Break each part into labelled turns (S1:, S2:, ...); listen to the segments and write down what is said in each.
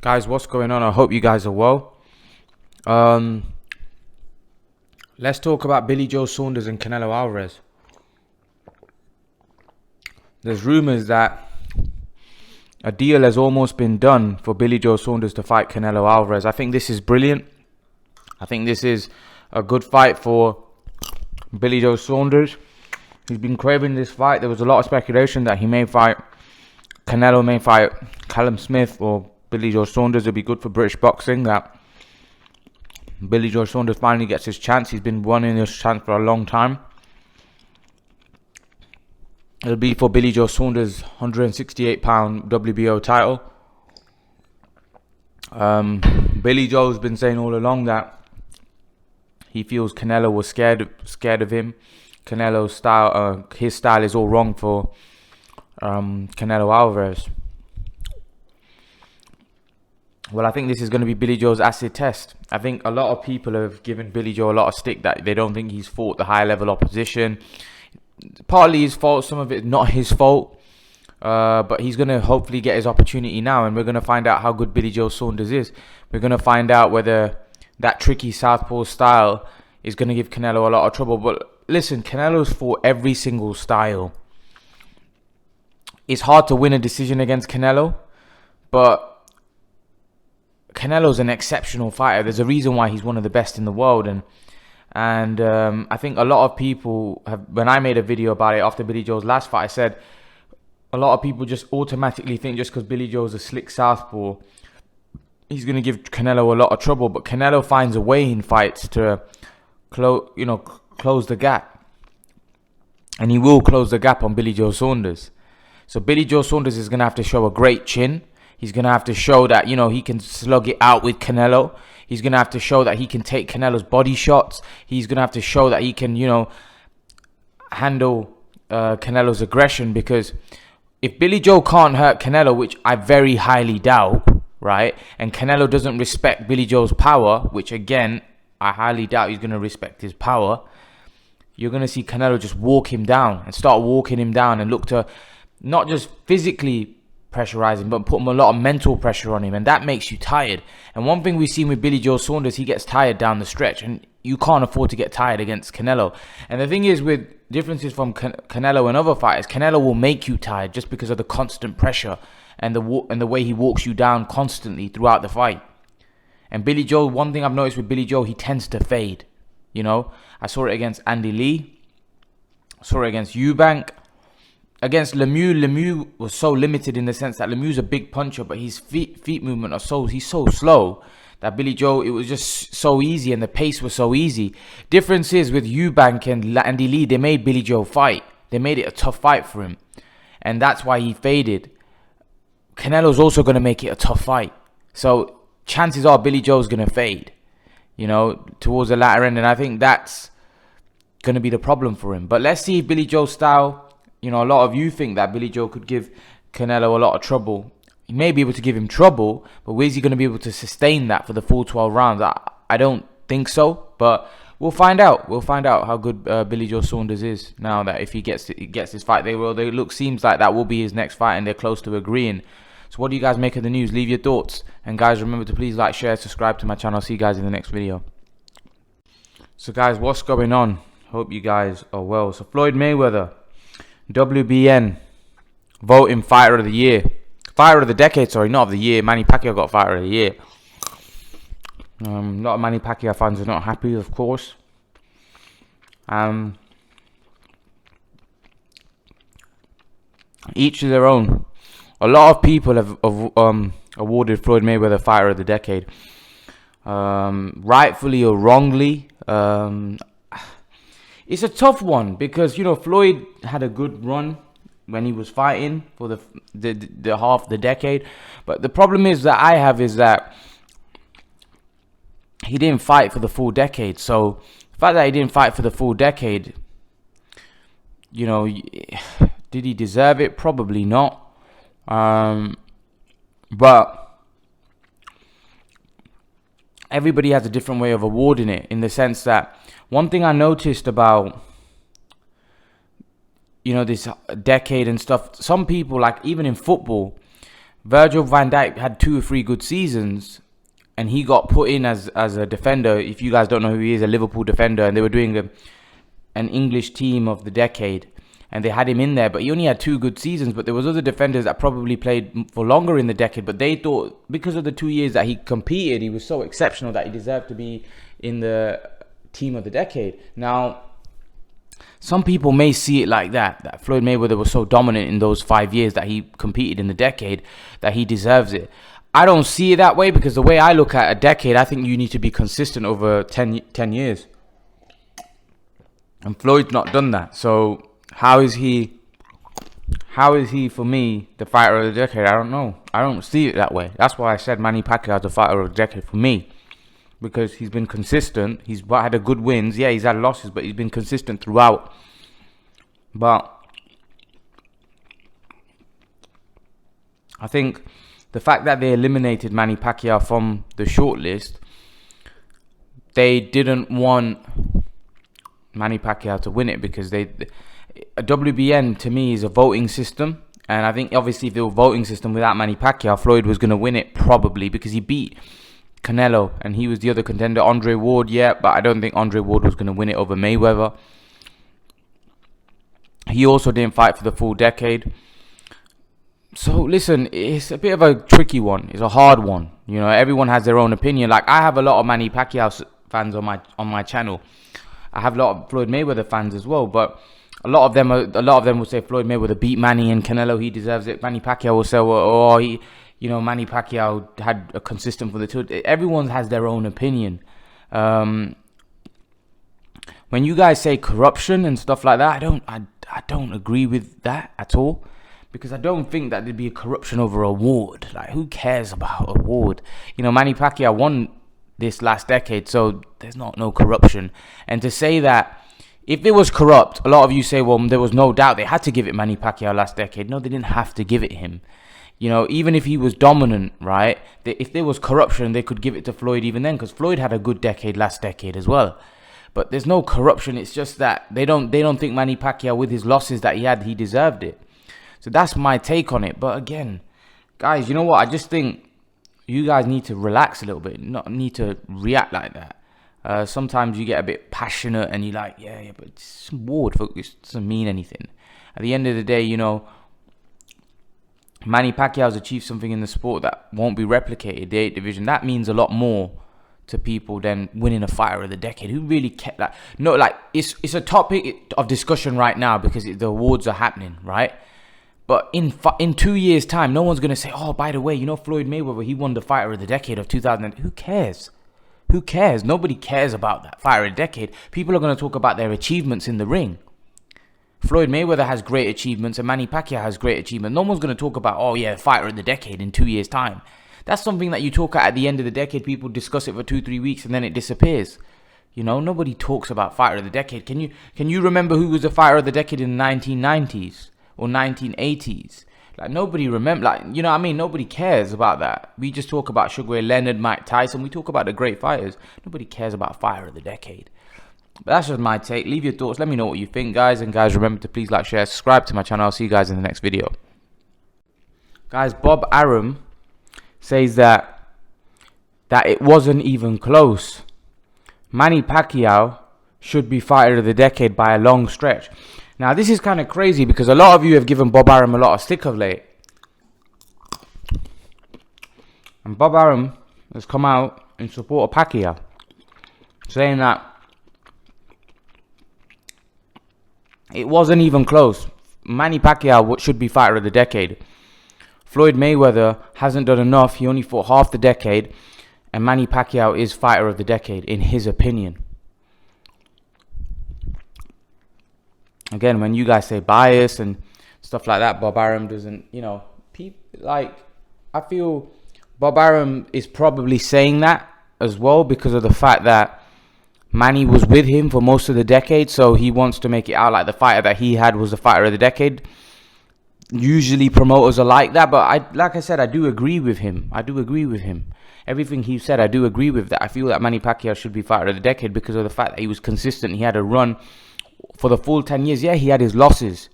S1: Guys, what's going on? I hope you guys are well. Let's talk about Billy Joe Saunders and Canelo Alvarez. There's rumors that a deal has almost been done for Billy Joe Saunders to fight Canelo Alvarez. I think this is brilliant. I think this is a good fight for Billy Joe Saunders. He's been craving this fight. There was a lot of speculation that he may fight Canelo, may fight Callum Smith or Billy Joe Saunders. It'd be good for British boxing that Billy Joe Saunders finally gets his chance. He's been wanting his chance for a long time. It'll be for Billy Joe Saunders' 168-pound WBO title. Billy Joe's been saying all along that he feels Canelo was scared of him. Canelo's style, his style is all wrong for Canelo Alvarez. Well, I think this is going to be Billy Joe's acid test. I think a lot of people have given Billy Joe a lot of stick that they don't think he's fought the high level opposition. Partly his fault, some of it not his fault. But he's going to hopefully get his opportunity now, and we're going to find out how good Billy Joe Saunders is. We're going to find out whether that tricky southpaw style is going to give Canelo a lot of trouble. But listen, Canelo's fought every single style. It's hard to win a decision against Canelo, but Canelo's an exceptional fighter. There's a reason why he's one of the best in the world, and I think a lot of people have. When I made a video about it after Billy Joe's last fight, I said a lot of people just automatically think just because Billy Joe's a slick southpaw, he's going to give Canelo a lot of trouble. But Canelo finds a way in fights to close the gap, and he will close the gap on Billy Joe Saunders. So Billy Joe Saunders is going to have to show a great chin. He's going to have to show that, he can slug it out with Canelo. He's going to have to show that he can take Canelo's body shots. He's going to have to show that he can, handle Canelo's aggression. Because if Billy Joe can't hurt Canelo, which I very highly doubt, right? And Canelo doesn't respect Billy Joe's power, which again, I highly doubt he's going to respect his power. You're going to see Canelo just walk him down and start walking him down and look to not just physically pressurizing, but put a lot of mental pressure on him, and that makes you tired. And one thing we've seen with Billy Joe Saunders, he gets tired down the stretch, and you can't afford to get tired against Canelo. And the thing is, with differences from Canelo and other fighters, Canelo will make you tired just because of the constant pressure and the way he walks you down constantly throughout the fight. And Billy Joe, one thing I've noticed with Billy Joe, he tends to fade. I saw it against Andy Lee, I saw it against Eubank. Against Lemieux was so limited in the sense that Lemieux's a big puncher, but his feet movement he's so slow that Billy Joe, it was just so easy, and the pace was so easy. Difference is with Eubank and Andy Lee, they made Billy Joe fight. They made it a tough fight for him, and that's why he faded. Canelo's also going to make it a tough fight, so chances are Billy Joe's going to fade, towards the latter end, and I think that's going to be the problem for him. But let's see if Billy Joe's style. A lot of you think that Billy Joe could give Canelo a lot of trouble. He may be able to give him trouble, but is he going to be able to sustain that for the full 12 rounds? I don't think so, but we'll find out. We'll find out how good Billy Joe Saunders is now that if he gets this fight. Seems like that will be his next fight, and they're close to agreeing. So what do you guys make of the news? Leave your thoughts. And guys, remember to please like, share, subscribe to my channel. I'll see you guys in the next video. So guys, what's going on? Hope you guys are well. So Floyd Mayweather, WBN voting fighter of the year, fighter of the decade, sorry, not of the year. Manny Pacquiao got fighter of the year. A lot of Manny Pacquiao fans are not happy, of course. Each to their own. A lot of people have awarded Floyd Mayweather fighter of the decade, rightfully or wrongly. It's a tough one because Floyd had a good run when he was fighting for the half the decade, but the problem is that he didn't fight for the full decade. So the fact that he didn't fight for the full decade, did he deserve it? Probably not. But everybody has a different way of awarding it, in the sense that one thing I noticed about this decade and stuff, some people, like even in football, Virgil van Dijk had 2 or 3 good seasons, and he got put in as a defender. If you guys don't know who he is, a Liverpool defender, and they were doing an English team of the decade, and they had him in there, but he only had 2 good seasons. But there was other defenders that probably played for longer in the decade, but they thought because of the 2 years that he competed, he was so exceptional that he deserved to be in the team of the decade. Now, some people may see it like that Floyd Mayweather was so dominant in those 5 years that he competed in the decade that he deserves it. I don't see it that way, because the way I look at a decade, I think you need to be consistent over 10 years. And Floyd's not done that. So how is he for me the fighter of the decade? I don't know. I don't see it that way. That's why I said Manny Pacquiao is the fighter of the decade for me, because he's been consistent. He's had a good wins. Yeah, he's had losses, but he's been consistent throughout. But I think the fact that they eliminated Manny Pacquiao from the shortlist, they didn't want Manny Pacquiao to win it, because a WBN to me is a voting system, and I think obviously if they were a voting system without Manny Pacquiao, Floyd was going to win it probably, because he beat Canelo and he was the other contender. Andre Ward, yeah, but I don't think Andre Ward was going to win it over Mayweather. He also didn't fight for the full decade. So listen, it's a bit of a tricky one. It's a hard one. You know, everyone has their own opinion. Like, I have a lot of Manny Pacquiao fans on my channel. I have a lot of Floyd Mayweather fans as well, but a lot of them will say Floyd Mayweather beat Manny and Canelo, he deserves it. Manny Pacquiao will say, well, Manny Pacquiao had a consistent for the two. Everyone has their own opinion. When you guys say corruption and stuff like that, I don't agree with that at all, because I don't think that there'd be a corruption over a award. Like, who cares about award? You know, Manny Pacquiao won this last decade, so there's no corruption. And to say that if it was corrupt, a lot of you say, well, there was no doubt they had to give it Manny Pacquiao last decade. No, they didn't have to give it him. You know, even if he was dominant, right? If there was corruption, they could give it to Floyd even then, because Floyd had a good decade last decade as well. But there's no corruption. It's just that they don't think Manny Pacquiao, with his losses that he had, he deserved it. So that's my take on it. But again, guys, you know what? I just think you guys need to relax a little bit, not need to react like that. Sometimes you get a bit passionate and you're like, yeah, but it's award, it doesn't mean anything. At the end of the day, you know, Manny Pacquiao's achieved something in the sport that won't be replicated. The 8th division, that means a lot more to people than winning a fighter of the decade. Who really kept that? No, like, it's a topic of discussion right now because the awards are happening, right? But in 2 years' time, no one's going to say, oh, by the way, you know, Floyd Mayweather, he won the fighter of the decade of 2000. Who cares? Who cares? Nobody cares about that fighter of the decade. People are going to talk about their achievements in the ring. Floyd Mayweather has great achievements and Manny Pacquiao has great achievements. No one's going to talk about, oh, yeah, fighter of the decade in 2 years' time. That's something that you talk at the end of the decade. People discuss it for 2-3 weeks and then it disappears. You know, nobody talks about fighter of the decade. Can you remember who was the fighter of the decade in the 1990s or 1980s? Like, nobody remember. Like, you know what I mean? Nobody cares about that. We just talk about Sugar Ray Leonard, Mike Tyson. We talk about the great fighters. Nobody cares about fighter of the decade. But that's just my take. Leave your thoughts. Let me know what you think, guys. And guys, remember to please like, share, subscribe to my channel. I'll see you guys in the next video. Guys, Bob Arum says that it wasn't even close. Manny Pacquiao should be fighter of the decade by a long stretch. Now, this is kind of crazy because a lot of you have given Bob Arum a lot of stick of late. And Bob Arum has come out in support of Pacquiao, saying that it wasn't even close. Manny Pacquiao should be fighter of the decade. Floyd Mayweather hasn't done enough. He only fought half the decade. And Manny Pacquiao is fighter of the decade, in his opinion. Again, when you guys say bias and stuff like that, Bob Arum doesn't, you know, I feel Bob Arum is probably saying that as well because of the fact that Manny was with him for most of the decade, so he wants to make it out like the fighter that he had was the fighter of the decade. Usually promoters are like that, but like I said, I do agree with him. Everything he said, I do agree with that. I feel that Manny Pacquiao should be fighter of the decade because of the fact that he was consistent. He had a run for the full 10 years. Yeah, he had his losses.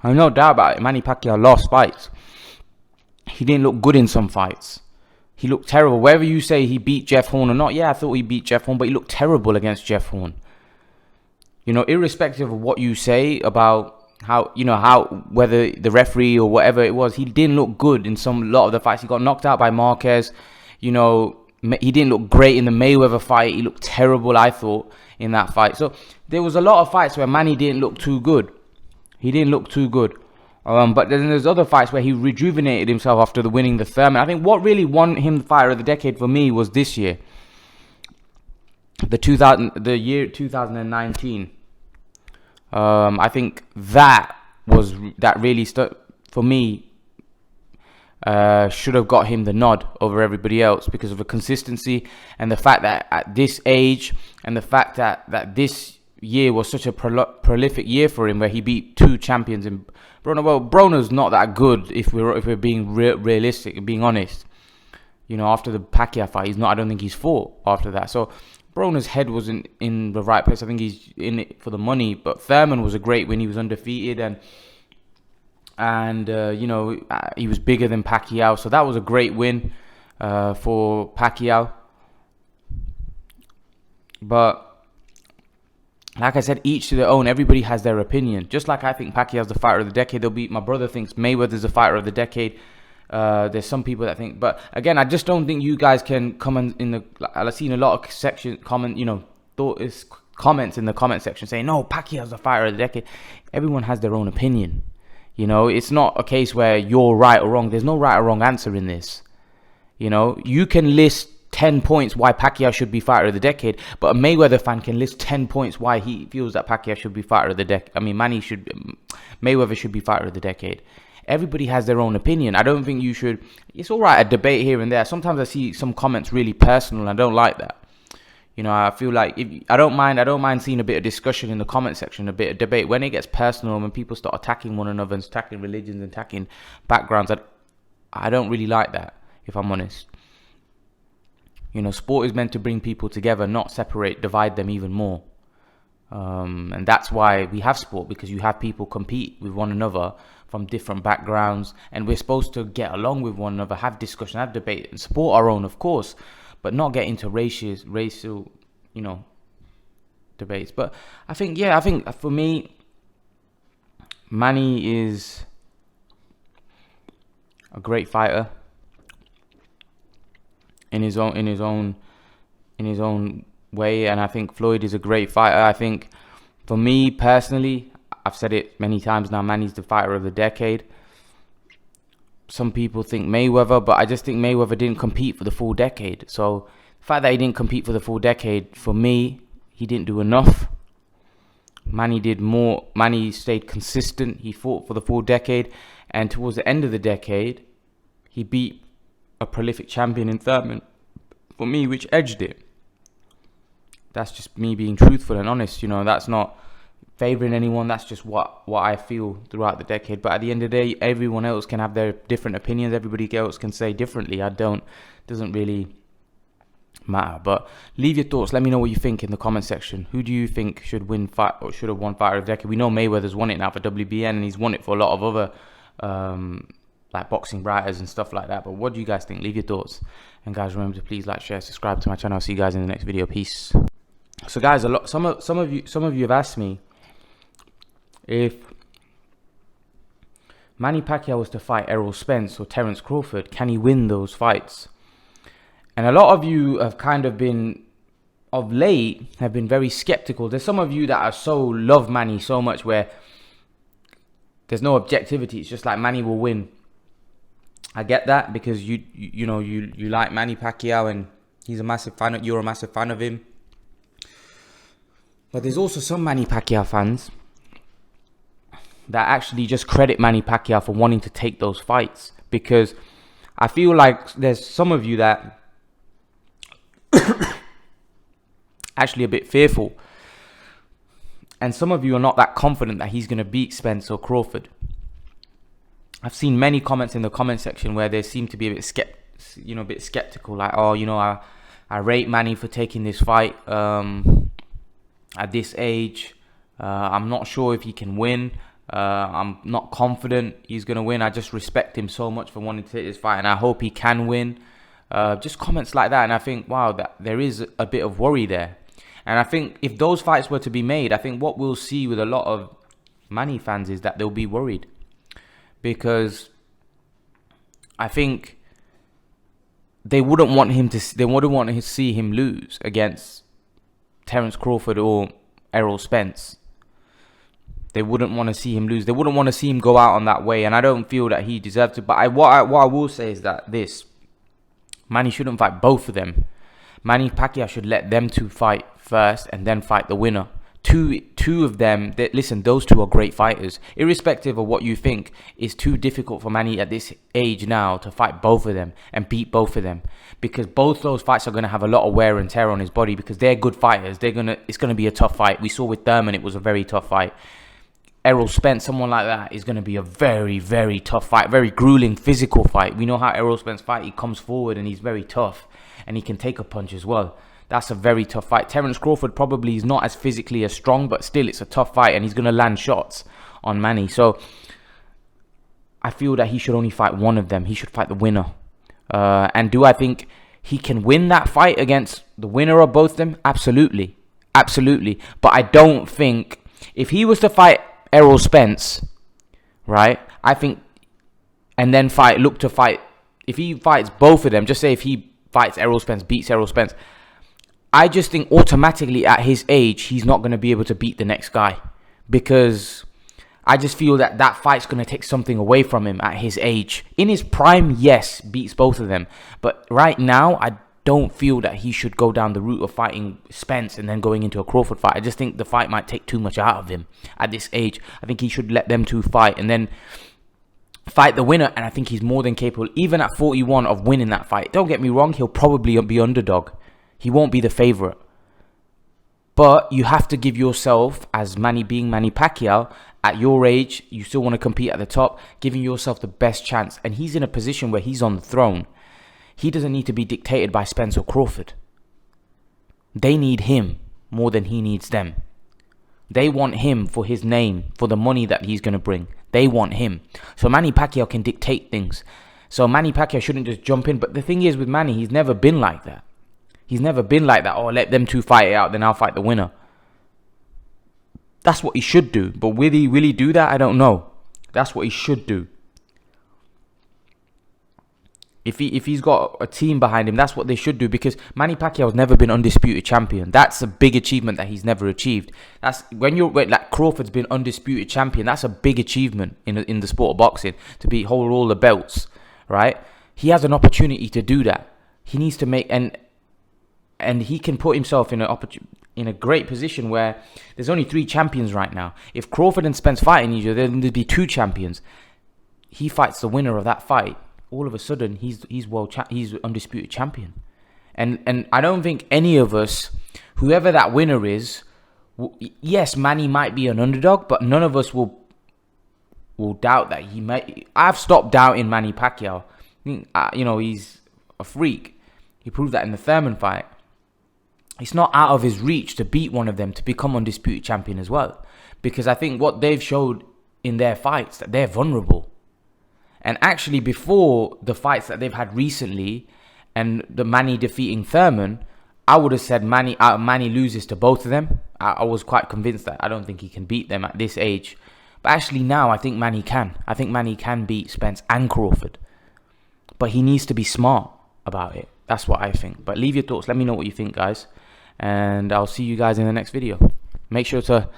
S1: I have no doubt about it. Manny Pacquiao lost fights. he didn't look good in some fights. He looked terrible. Whether you say he beat Jeff Horn or not, yeah, I thought he beat Jeff Horn, but he looked terrible against Jeff Horn. You know, irrespective of what you say about whether the referee or whatever it was, he didn't look good in a lot of the fights. He got knocked out by Marquez. You know, he didn't look great in the Mayweather fight. He looked terrible, I thought, in that fight. So there was a lot of fights where Manny didn't look too good. He didn't look too good. But then there's other fights where he rejuvenated himself after winning the Thurman. I think what really won him the Fighter of the Decade for me was this year. The year 2019. I think that really for me should have got him the nod over everybody else because of the consistency and the fact that at this age and the fact that this year was such a prolific year for him, where he beat 2 champions in Broner. Well, Broner's not that good if we're being realistic and being honest. You know, after the Pacquiao fight, I don't think he's fought after that. So Broner's head wasn't in the right place. I think he's in it for the money. But Thurman was a great win. He was undefeated and he was bigger than Pacquiao. So that was a great win for Pacquiao. But like I said, each to their own. Everybody has their opinion. Just like I think Pacquiao's the Fighter of the Decade. My brother thinks Mayweather's the Fighter of the Decade. There's some people that think, but again, I just don't think you guys can comment I've seen a lot of comments in the comment section saying, no, Pacquiao's the Fighter of the Decade. Everyone has their own opinion. You know, it's not a case where you're right or wrong. There's no right or wrong answer in this. You know, you can list 10 points why Pacquiao should be Fighter of the Decade, but a Mayweather fan can list 10 points why he feels that Pacquiao should be Fighter of the Decade. I mean, Mayweather should be Fighter of the Decade. Everybody has their own opinion. I don't think you should. It's all right, a debate here and there. Sometimes I see some comments really personal, and I don't like that. You know, I feel like I don't mind seeing a bit of discussion in the comment section, a bit of debate. When it gets personal, when people start attacking one another and attacking religions and attacking backgrounds, I don't really like that, if I'm honest. You know, sport is meant to bring people together, not divide them even more. And that's why we have sport, because you have people compete with one another from different backgrounds, and we're supposed to get along with one another, have discussion, have debate, and support our own, of course, but not get into racial, debates. But I think for me, Manny is a great fighter in his own way, and I think Floyd is a great fighter. I think for me personally, I've said it many times now, Manny's the Fighter of the Decade. Some people think Mayweather, but I just think Mayweather didn't compete for the full decade. So the fact that he didn't compete for the full decade, for me, he didn't do enough. Manny did more. Manny stayed consistent. He fought for the full decade, and towards the end of the decade, he beat a prolific champion in Thurman, for me, which edged it. That's just me being truthful and honest. You know, that's not favoring anyone. That's just what I feel throughout the decade. But at the end of the day, everyone else can have their different opinions. Everybody else can say differently. Doesn't really matter. But leave your thoughts. Let me know what you think in the comment section. Who do you think should win fight or should have won Fighter of the Decade? We know Mayweather's won it now for WBN, and he's won it for a lot of other like boxing writers and stuff like that. But what do you guys think? Leave your thoughts. And guys, remember to please like, share, subscribe to my channel. I'll see you guys in the next video. Peace. So guys, some of you have asked me, if Manny Pacquiao was to fight Errol Spence or Terence Crawford, can he win those fights? And a lot of you have kind of been, of late, have been very skeptical. There's some of you that love Manny so much where there's no objectivity. It's just like Manny will win. I get that, because you like Manny Pacquiao and he's a massive fan. You're a massive fan of him. But there's also some Manny Pacquiao fans that actually just credit Manny Pacquiao for wanting to take those fights, because I feel like there's some of you that actually a bit fearful, and some of you are not that confident that he's going to beat Spence or Crawford. I've seen many comments in the comment section where they seem to be a bit skeptical, like, oh, I rate Manny for taking this fight at this age. I'm not sure if he can win. I'm not confident he's going to win. I just respect him so much for wanting to take this fight, and I hope he can win. Just comments like that, and I think, wow, that there is a bit of worry there. And I think if those fights were to be made, I think what we'll see with a lot of Manny fans is that they'll be worried. Because I think they wouldn't want to see him lose against Terence Crawford or Errol Spence. They wouldn't want to see him lose. They wouldn't want to see him go out on that way, and I don't feel that he deserves to. But what I will say is that Manny shouldn't fight both of them. Manny Pacquiao should let them two fight first and then fight the winner. Two of them, listen, those two are great fighters. Irrespective of what you think, it's too difficult for Manny at this age now to fight both of them and beat both of them. Because both those fights are going to have a lot of wear and tear on his body because they're good fighters. It's going to be a tough fight. We saw with Thurman, it was a very tough fight. Errol Spence, someone like that, is going to be a very, very tough fight. Very grueling physical fight. We know how Errol Spence fight. He comes forward and he's very tough. And he can take a punch as well. That's a very tough fight. Terence Crawford probably is not as physically as strong, but still it's a tough fight. And he's going to land shots on Manny. So I feel that he should only fight one of them. He should fight the winner. And do I think he can win that fight against the winner of both of them? Absolutely. Absolutely. But I don't think if he was to fight Errol Spence, right, I think, and then look to fight, if he fights both of them, just say if he fights Errol Spence, beats Errol Spence, I just think automatically at his age, he's not going to be able to beat the next guy. Because I just feel that that fight's going to take something away from him at his age. In his prime, yes, beats both of them. But right now, I don't feel that he should go down the route of fighting Spence and then going into a Crawford fight. I just think the fight might take too much out of him at this age. I think he should let them two fight and then fight the winner. And I think he's more than capable, even at 41, of winning that fight. Don't get me wrong, he'll probably be underdog. He won't be the favourite. But you have to give yourself, as Manny Pacquiao, at your age, you still want to compete at the top, giving yourself the best chance. And he's in a position where he's on the throne. He doesn't need to be dictated by Spence or Crawford. They need him more than he needs them. They want him for his name, for the money that he's going to bring. They want him. So Manny Pacquiao can dictate things. So Manny Pacquiao shouldn't just jump in. But the thing is with Manny, he's never been like that. He's never been like that. Oh, let them two fight it out, then I'll fight the winner. That's what he should do. But will he do that? I don't know. That's what he should do. If he's got a team behind him, that's what they should do. Because Manny Pacquiao has never been undisputed champion. That's a big achievement that he's never achieved. That's when like Crawford's been undisputed champion. That's a big achievement in the sport of boxing, to hold all the belts, right? He has an opportunity to do that. He needs to make and he can put himself in a great position where there's only 3 champions right now. If Crawford and Spence fighting each other, then there'd be 2 champions. He fights the winner of that fight. All of a sudden, he's undisputed champion. And I don't think any of us, whoever that winner is, yes, Manny might be an underdog, but none of us will doubt that he might. I've stopped doubting Manny Pacquiao. He's a freak. He proved that in the Thurman fight. It's not out of his reach to beat one of them to become undisputed champion as well. Because I think what they've showed in their fights, that they're vulnerable. And actually, before the fights that they've had recently and the Manny defeating Thurman, I would have said Manny loses to both of them. I was quite convinced that I don't think he can beat them at this age. But actually now, I think Manny can. I think Manny can beat Spence and Crawford. But he needs to be smart about it. That's what I think. But leave your thoughts. Let me know what you think, guys. And I'll see you guys in the next video. Make sure to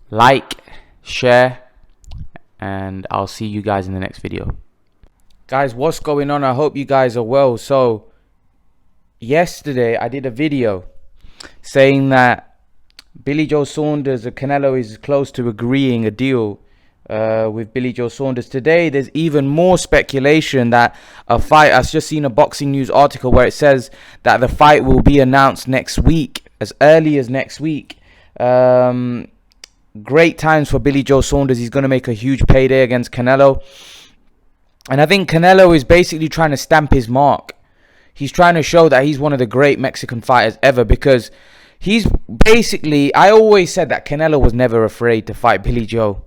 S1: like, share, and I'll see you guys in the next video. Guys, what's going on? I hope you guys are well. So yesterday I did a video saying that Billy Joe Saunders, Canelo, is close to agreeing a deal with Billy Joe Saunders. Today there's even more speculation that a fight, I've just seen a Boxing News article where it says that the fight will be announced next week, as early as next week. Great times for Billy Joe Saunders. He's going to make a huge payday against Canelo. And I think Canelo is basically trying to stamp his mark. He's trying to show that he's one of the great Mexican fighters ever, because he's basically, I always said that Canelo was never afraid to fight Billy Joe.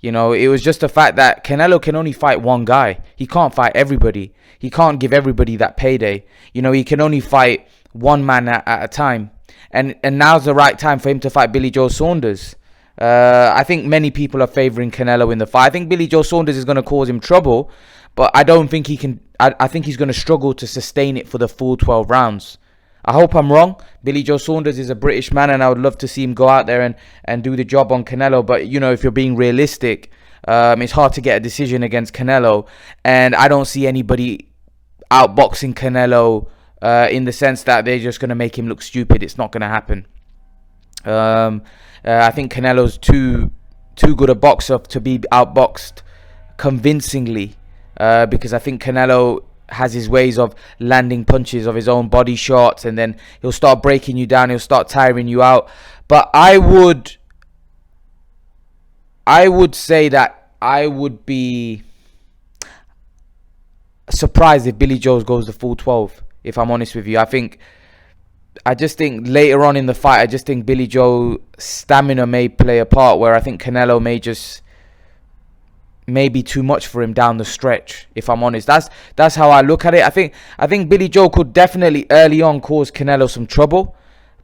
S1: You know, it was just the fact that Canelo can only fight one guy. He can't fight everybody. He can't give everybody that payday. You know, he can only fight one man at a time. And now's the right time for him to fight Billy Joe Saunders. I think many people are favouring Canelo in the fight. I think Billy Joe Saunders is going to cause him trouble, but I don't think he can. I think he's going to struggle to sustain it for the full 12 rounds. I hope I'm wrong. Billy Joe Saunders is a British man, and I would love to see him go out there and do the job on Canelo. But, you know, if you're being realistic, it's hard to get a decision against Canelo. And I don't see anybody outboxing Canelo in the sense that they're just going to make him look stupid. It's not going to happen. I think Canelo's too good a boxer to be outboxed convincingly, because I think Canelo has his ways of landing punches of his own body shots, and then he'll start breaking you down, he'll start tiring you out. But I would say that I would be surprised if Billy Joe goes the full 12, if I'm honest with you. I just think later on in the fight, I just think Billy Joe's stamina may play a part, where I think Canelo may be too much for him down the stretch, if I'm honest. That's how I look at it. I think Billy Joe could definitely early on cause Canelo some trouble,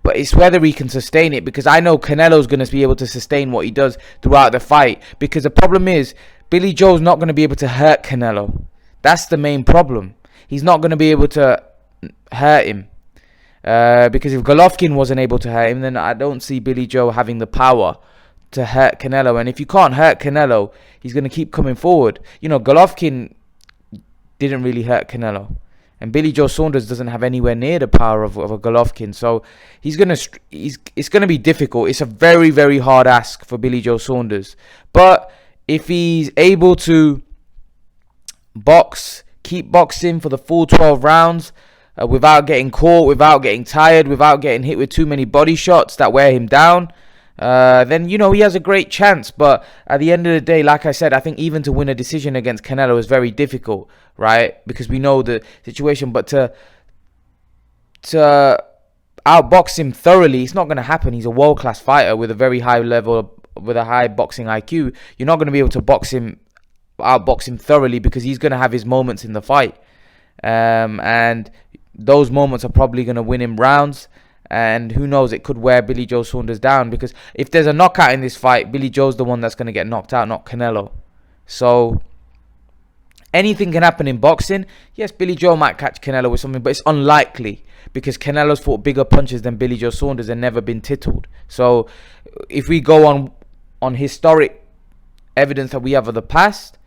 S1: but it's whether he can sustain it, because I know Canelo's going to be able to sustain what he does throughout the fight, because the problem is Billy Joe's not going to be able to hurt Canelo. That's the main problem. He's not going to be able to hurt him. Because if Golovkin wasn't able to hurt him, then I don't see Billy Joe having the power to hurt Canelo. And if you can't hurt Canelo, he's going to keep coming forward. You know, Golovkin didn't really hurt Canelo, and Billy Joe Saunders doesn't have anywhere near the power of a Golovkin. So it's going to be difficult. It's a very, very hard ask for Billy Joe Saunders. But if he's able to keep boxing for the full 12 rounds, without getting caught, without getting tired, without getting hit with too many body shots that wear him down, then, you know, he has a great chance. But at the end of the day, like I said, I think even to win a decision against Canelo is very difficult, right? Because we know the situation. But to outbox him thoroughly, it's not going to happen. He's a world-class fighter with a very high level, with a high boxing IQ. You're not going to be able to outbox him thoroughly, because he's going to have his moments in the fight. And those moments are probably going to win him rounds, and who knows, it could wear Billy Joe Saunders down, because if there's a knockout in this fight, Billy Joe's the one that's going to get knocked out, not Canelo. So anything can happen in boxing. Yes, Billy Joe might catch Canelo with something, but it's unlikely, because Canelo's fought bigger punches than Billy Joe Saunders and never been tittled. So if we go on historic evidence that we have of the past,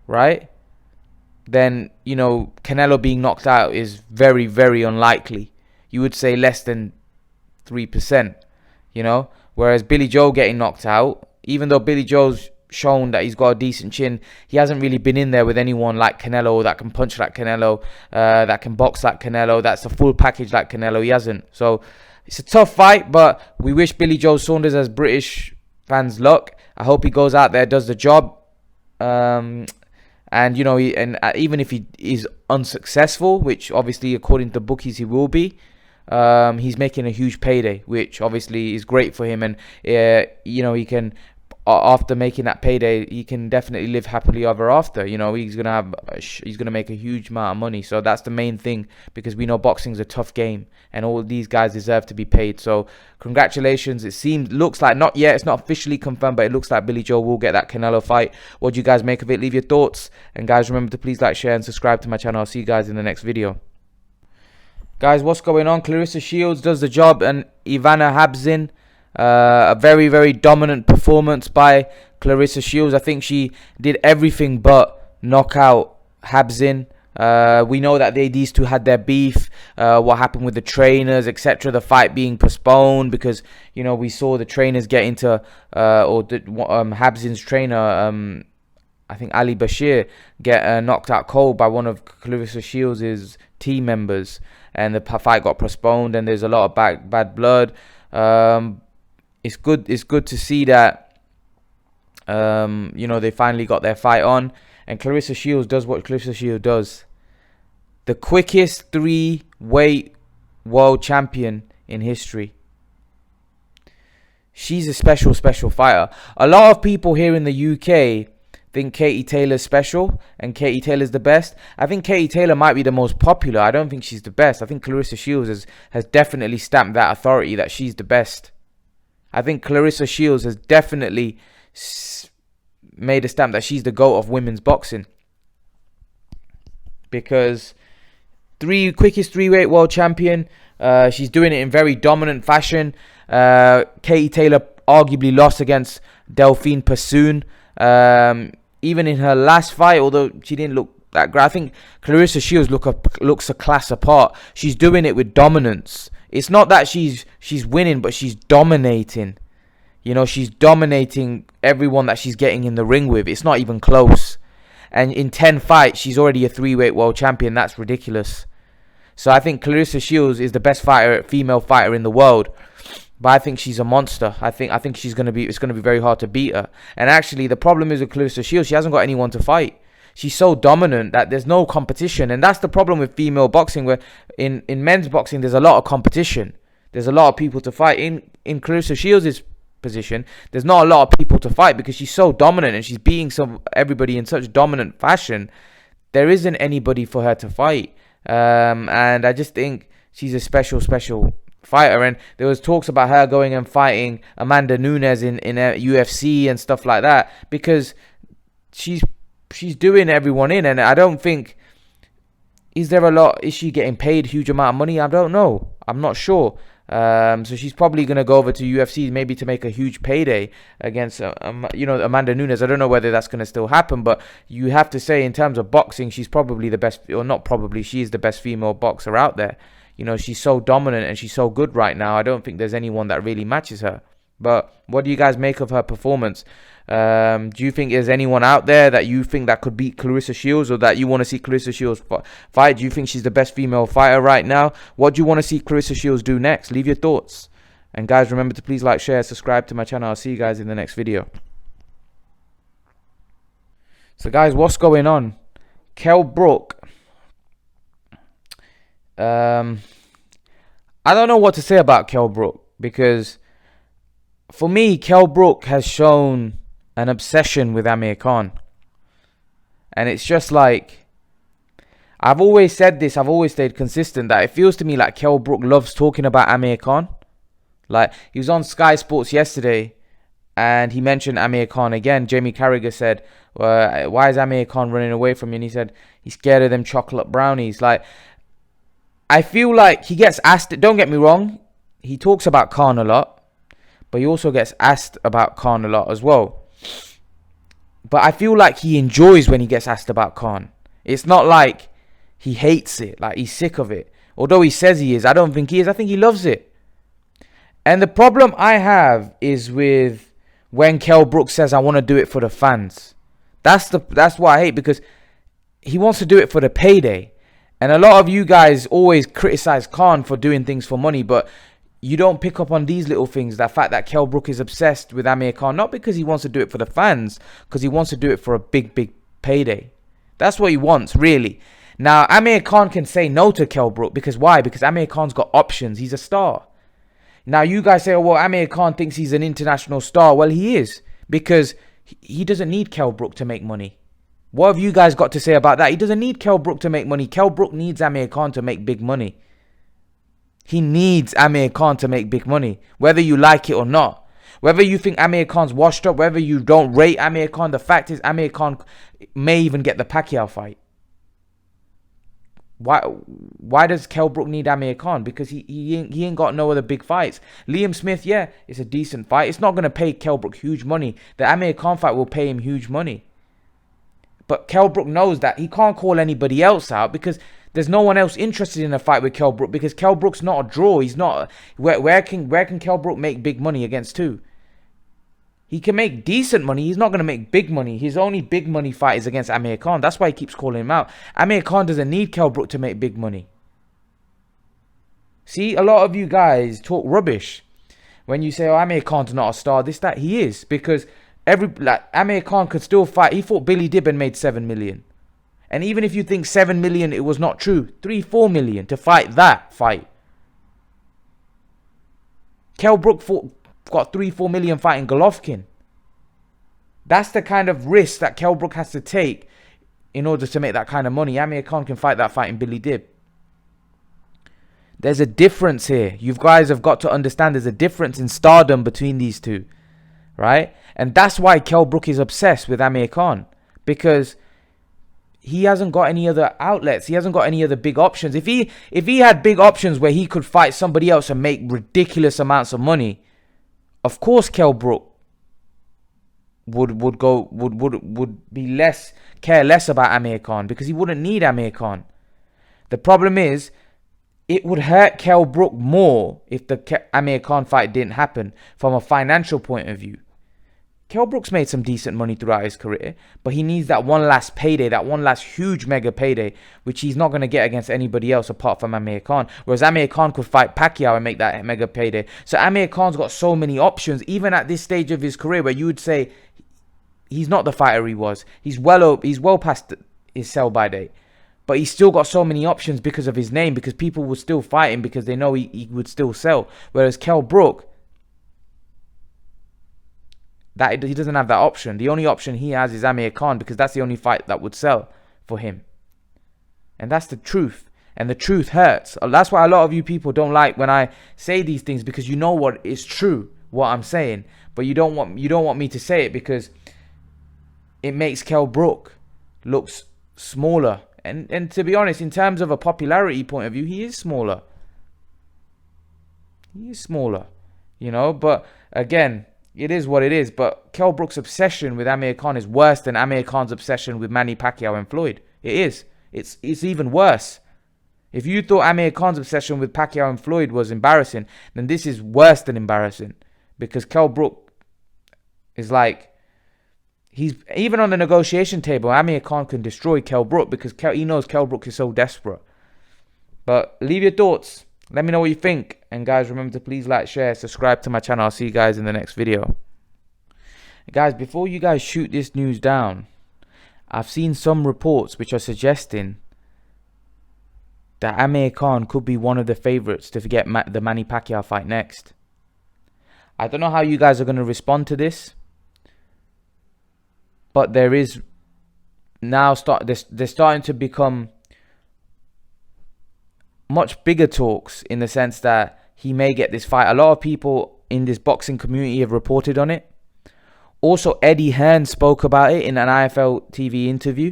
S1: right, then, you know, Canelo being knocked out is very, very unlikely. You would say less than 3%, you know. Whereas Billy Joe getting knocked out, even though Billy Joe's shown that he's got a decent chin, he hasn't really been in there with anyone like Canelo, that can punch like Canelo, that can box like Canelo, that's a full package like Canelo. He hasn't. So it's a tough fight, but we wish Billy Joe Saunders, as British fans, luck. I hope he goes out there, does the job. And, you know, even if he is unsuccessful, which obviously according to bookies he will be, he's making a huge payday, which obviously is great for him. And, you know, he can, after making that payday, he can definitely live happily ever after. You know, he's gonna make a huge amount of money. So that's the main thing, because we know boxing's a tough game, and all these guys deserve to be paid. So congratulations. Looks like, not yet, it's not officially confirmed, but it looks like Billy Joe will get that Canelo fight. What do you guys make of it? Leave your thoughts, and guys, remember to please like, share and subscribe to my channel. I'll see you guys in the next video. Guys, what's going on? Clarissa Shields does the job, and Ivana Habzin. A very, very dominant performance by Clarissa Shields. I think she did everything but knock out Habzin. We know that these two had their beef, what happened with the trainers, etc. The fight being postponed because, you know, we saw the trainers get into, Habzin's trainer, I think Ali Bashir, get knocked out cold by one of Clarissa Shields' team members, and the fight got postponed, and there's a lot of bad blood. It's good to see that, you know, they finally got their fight on, and Clarissa Shields does what Clarissa Shields does. The quickest 3-weight world champion in history. She's a special, special fighter. A lot of people here in the UK think Katie Taylor's special and Katie Taylor's the best. I think Katie Taylor might be the most popular. I don't think she's the best. I think Clarissa Shields has definitely stamped that authority that she's the best. I think Clarissa Shields has definitely made a stamp that she's the GOAT of women's boxing. Because quickest 3-weight world champion. She's doing it in very dominant fashion. Katie Taylor arguably lost against Delphine Persoon. Even in her last fight, although she didn't look that great, I think Clarissa Shields looks a class apart. She's doing it with dominance. It's not that she's winning, but she's dominating. You know, she's dominating everyone that she's getting in the ring with. It's not even close. And in 10 fights, she's already a 3-weight world champion. That's ridiculous. So I think Clarissa Shields is the best female fighter in the world. But I think she's a monster. I think it's gonna be very hard to beat her. And actually, the problem is with Clarissa Shields, she hasn't got anyone to fight. She's so dominant that there's no competition. And that's the problem with female boxing, where in men's boxing, there's a lot of competition. There's a lot of people to fight. In Clarissa Shields' position, there's not a lot of people to fight because she's so dominant and she's beating everybody in such dominant fashion. There isn't anybody for her to fight. And I just think she's a special fighter. And there was talks about her going and fighting Amanda Nunes in UFC and stuff like that, because she's doing everyone in. And I don't think, is she getting paid a huge amount of money? I don't know. I'm not sure. So she's probably going to go over to UFC maybe to make a huge payday against Amanda Nunes. I don't know whether that's going to still happen, but you have to say in terms of boxing, she's probably the best, or not probably, she is the best female boxer out there. You know, she's so dominant and she's so good right now. I don't think there's anyone that really matches her. But what do you guys make of her performance? Do you think there's anyone out there that you think that could beat Clarissa Shields, or that you want to see Clarissa Shields fight? Do you think she's the best female fighter right now? What do you want to see Clarissa Shields do next? Leave your thoughts. And guys, remember to please like, share, subscribe to my channel. I'll see you guys in the next video. So guys, what's going on? Kell Brook. I don't know what to say about Kell Brook, because for me, Kell Brook has shown an obsession with Amir Khan. And it's just like, I've always said this, I've always stayed consistent, that it feels to me like Kell Brook loves talking about Amir Khan. Like, he was on Sky Sports yesterday and he mentioned Amir Khan again. Jamie Carragher said, why is Amir Khan running away from you? And he said, he's scared of them chocolate brownies. Like, I feel like he gets asked, don't get me wrong, he talks about Khan a lot, but he also gets asked about Khan a lot as well. But I feel like he enjoys when he gets asked about Khan. It's not like he hates it, like he's sick of it. Although he says he is, I don't think he is. I think he loves it. And the problem I have is with when Kell Brook says, I want to do it for the fans. That's what I hate, because he wants to do it for the payday. And a lot of you guys always criticize Khan for doing things for money, but you don't pick up on these little things. The fact that Kell Brook is obsessed with Amir Khan, not because he wants to do it for the fans, because he wants to do it for a big payday. That's what he wants, really. Now, Amir Khan can say no to Kell Brook, because why? Because Amir Khan's got options. He's a star. Now, you guys say, oh, well, Amir Khan thinks he's an international star. Well, he is, because he doesn't need Kell Brook to make money. What have you guys got to say about that? He doesn't need Kell Brook to make money. Kell Brook needs Amir Khan to make big money. He needs Amir Khan to make big money, whether you like it or not. Whether you think Amir Khan's washed up, whether you don't rate Amir Khan, the fact is Amir Khan may even get the Pacquiao fight. Why does Kell Brook need Amir Khan? Because he ain't got no other big fights. Liam Smith, yeah, it's a decent fight. It's not going to pay Kell Brook huge money. The Amir Khan fight will pay him huge money. But Kell Brook knows that he can't call anybody else out, because there's no one else interested in a fight with Kell Brook, because Kell Brook's not a draw. He's not. Where can Kell Brook make big money against who? He can make decent money. He's not going to make big money. His only big money fight is against Amir Khan. That's why he keeps calling him out. Amir Khan doesn't need Kell Brook to make big money. See, a lot of you guys talk rubbish when you say, oh, Amir Khan's not a star, this, that. He is, because Amir Khan could still fight. He fought Billy Dib and made 7 million. And even if you think 7 million, it was not true. 3-4 million to fight that fight. Kell Brook fought got 3-4 million fighting Golovkin. That's the kind of risk that Kell Brook has to take in order to make that kind of money. Amir Khan can fight that fight in Billy Dib. There's a difference here. You guys have got to understand there's a difference in stardom between these two, right? And that's why Kell Brook is obsessed with Amir Khan, because he hasn't got any other outlets. He hasn't got any other big options. If he had big options where he could fight somebody else and make ridiculous amounts of money, of course Kell Brook would care less about Amir Khan, because he wouldn't need Amir Khan. The problem is, it would hurt Kell Brook more if the Amir Khan fight didn't happen from a financial point of view. Kell Brook's made some decent money throughout his career, but he needs that one last payday, that one last huge mega payday, which he's not going to get against anybody else apart from Amir Khan. Whereas Amir Khan could fight Pacquiao and make that mega payday. So Amir Khan's got so many options, even at this stage of his career, where you would say he's not the fighter he was. He's well past his sell-by date. But he's still got so many options because of his name, because people would still fight him because they know he would still sell. Whereas Kell Brook, he doesn't have that option. The only option he has is Amir Khan, because that's the only fight that would sell for him. And that's the truth. And the truth hurts. That's why a lot of you people don't like when I say these things, because you know what is true, what I'm saying. But you don't want me to say it because it makes Kell Brook looks smaller. And to be honest, in terms of a popularity point of view, he is smaller. He is smaller, you know. But again, it is what it is. But Kell Brook's obsession with Amir Khan is worse than Amir Khan's obsession with Manny Pacquiao and Floyd. It is. It's even worse. If you thought Amir Khan's obsession with Pacquiao and Floyd was embarrassing, then this is worse than embarrassing. Because Kell Brook is like, he's even on the negotiation table. Amir Khan can destroy Kell Brook because he knows Kell Brook is so desperate. But leave your thoughts. Let me know what you think. And guys, remember to please like, share, subscribe to my channel. I'll see you guys in the next video. Guys, before you guys shoot this news down, I've seen some reports which are suggesting that Amir Khan could be one of the favorites to get the Manny Pacquiao fight next. I don't know how you guys are going to respond to this. But there is now they're starting to become much bigger talks, in the sense that he may get this fight. A lot of people in this boxing community have reported on it. Also, Eddie Hearn spoke about it in an IFL TV interview.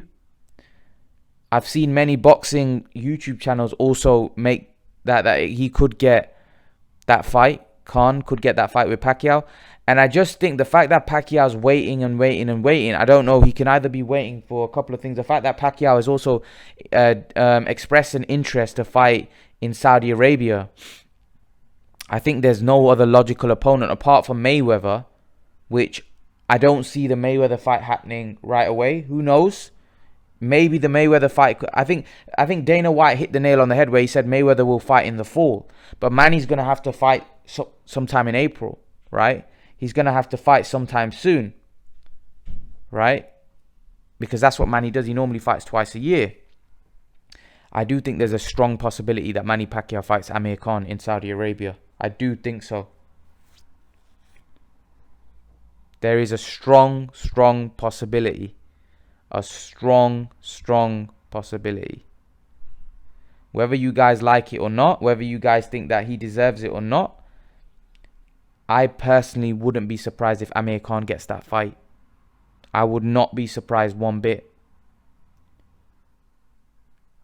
S1: I've seen many boxing YouTube channels also make that he could get that fight. Khan could get that fight with Pacquiao. And I just think the fact that Pacquiao's waiting and waiting and waiting, I don't know, he can either be waiting for a couple of things. The fact that Pacquiao has also expressed an interest to fight in Saudi Arabia. I think there's no other logical opponent apart from Mayweather, which I don't see the Mayweather fight happening right away. Who knows? Maybe the Mayweather fight. I think Dana White hit the nail on the head where he said Mayweather will fight in the fall. But Manny's going to have to fight sometime in April, right? He's going to have to fight sometime soon, right? Because that's what Manny does. He normally fights twice a year. I do think there's a strong possibility that Manny Pacquiao fights Amir Khan in Saudi Arabia. I do think so. There is a strong possibility. A strong possibility. Whether you guys like it or not, whether you guys think that he deserves it or not, I personally wouldn't be surprised if Amir Khan gets that fight. I would not be surprised one bit.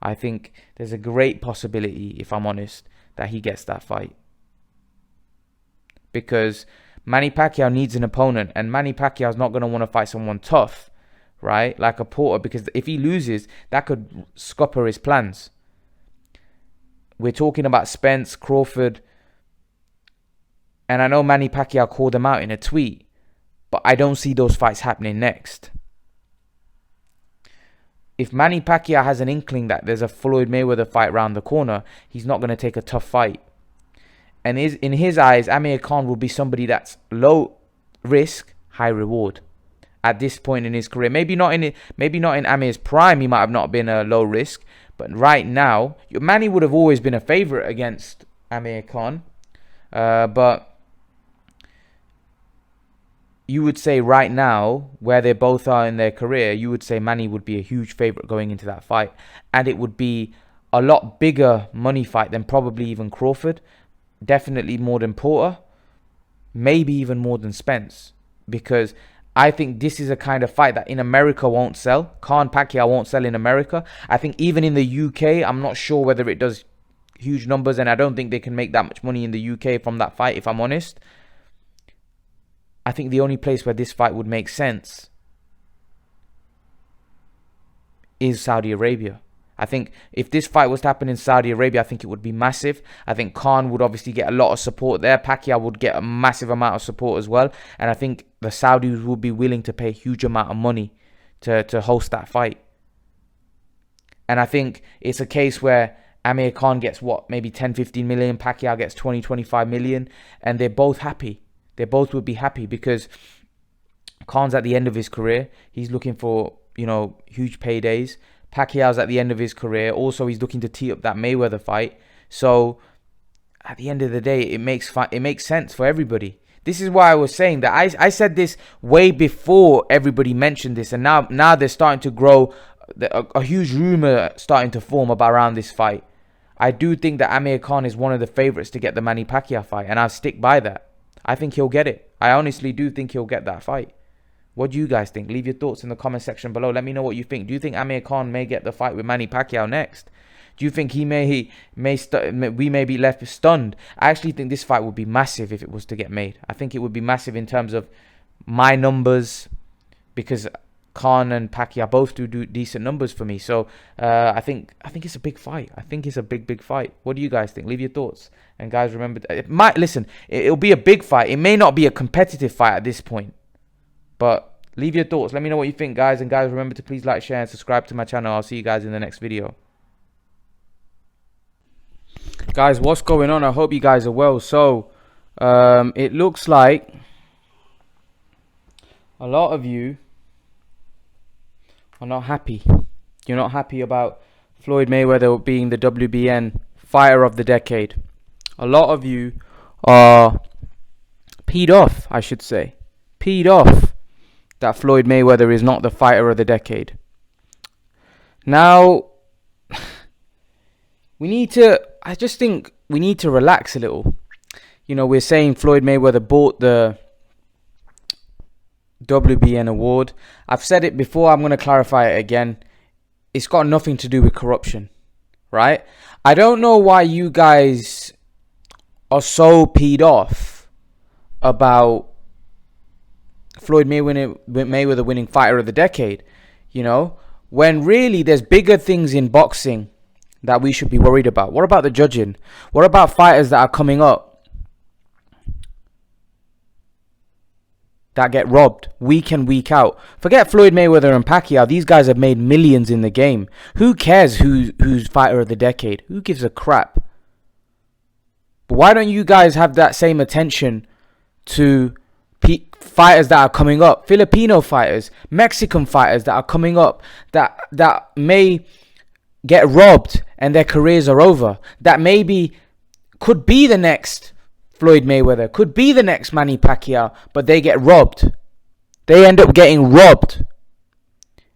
S1: I think there's a great possibility, if I'm honest, that he gets that fight. Because Manny Pacquiao needs an opponent, and Manny Pacquiao's not going to want to fight someone tough, right? Like a Porter, because if he loses, that could scupper his plans. We're talking about Spence, Crawford, and I know Manny Pacquiao called them out in a tweet, but I don't see those fights happening next. If Manny Pacquiao has an inkling that there's a Floyd Mayweather fight around the corner, he's not going to take a tough fight. And in his eyes, Amir Khan will be somebody that's low risk, high reward at this point in his career. Maybe not in Amir's prime, he might have not been a low risk, but right now, Manny would have always been a favorite against Amir Khan. But you would say right now, where they both are in their career, you would say Manny would be a huge favourite going into that fight. And it would be a lot bigger money fight than probably even Crawford. Definitely more than Porter. Maybe even more than Spence. Because I think this is a kind of fight that in America won't sell. Khan Pacquiao won't sell in America. I think even in the UK, I'm not sure whether it does huge numbers. And I don't think they can make that much money in the UK from that fight, if I'm honest. I think the only place where this fight would make sense is Saudi Arabia. I think if this fight was to happen in Saudi Arabia, I think it would be massive. I think Khan would obviously get a lot of support there. Pacquiao would get a massive amount of support as well. And I think the Saudis would be willing to pay a huge amount of money to host that fight. And I think it's a case where Amir Khan gets what, maybe 10, 15 million. Pacquiao gets 20, 25 million. And they're both happy. They both would be happy because Khan's at the end of his career. He's looking for, huge paydays. Pacquiao's at the end of his career. Also, he's looking to tee up that Mayweather fight. So, at the end of the day, it makes sense for everybody. This is why I was saying that I said this way before everybody mentioned this. And now they're starting to grow. A huge rumor starting to form around this fight. I do think that Amir Khan is one of the favorites to get the Manny Pacquiao fight. And I'll stick by that. I think he'll get it. I honestly do think he'll get that fight. What do you guys think? Leave your thoughts in the comment section below. Let me know what you think. Do you think Amir Khan may get the fight with Manny Pacquiao next? Do you think we may be left stunned? I actually think this fight would be massive if it was to get made. I think it would be massive in terms of my numbers, because Khan and Pacquiao both do decent numbers for me. So I think it's a big fight. I think it's a big fight. What do you guys think? Leave your thoughts. And guys, remember, it'll be a big fight. It may not be a competitive fight at this point, but leave your thoughts. Let me know what you think, guys. And guys, remember to please like, share, and subscribe to my channel. I'll see you guys in the next video. Guys, what's going on? I hope you guys are well. So it looks like a lot of you are not happy. You're not happy about Floyd Mayweather being the WBN fighter of the decade. A lot of you are peed off, I should say. Peed off that Floyd Mayweather is not the fighter of the decade. Now, I just think we need to relax a little. We're saying Floyd Mayweather bought the WBN award. I've said it before, I'm going to clarify it again. It's got nothing to do with corruption, right? I don't know why you guys are so peed off about Floyd Mayweather winning fighter of the decade, when really there's bigger things in boxing that we should be worried about. What about the judging? What about fighters that are coming up that get robbed week in, week out? Forget Floyd Mayweather and Pacquiao. These guys have made millions in the game. Who cares who's fighter of the decade? Who gives a crap? But why don't you guys have that same attention to fighters that are coming up? Filipino fighters, Mexican fighters that are coming up that may get robbed and their careers are over. That maybe could be the next Floyd Mayweather, could be the next Manny Pacquiao, but they get robbed. They end up getting robbed.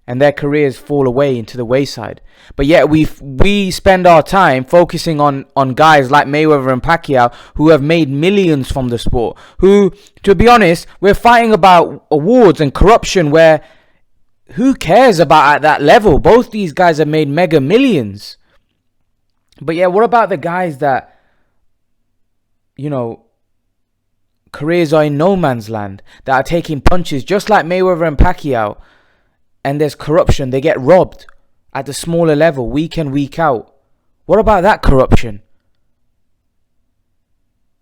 S1: And their careers fall away into the wayside. But yet we spend our time focusing on guys like Mayweather and Pacquiao who have made millions from the sport. Who, to be honest, we're fighting about awards and corruption where who cares about at that level? Both these guys have made mega millions. But yeah, what about the guys that, careers are in no man's land, that are taking punches just like Mayweather and Pacquiao? And there's corruption. They get robbed at the smaller level, week in, week out. What about that corruption?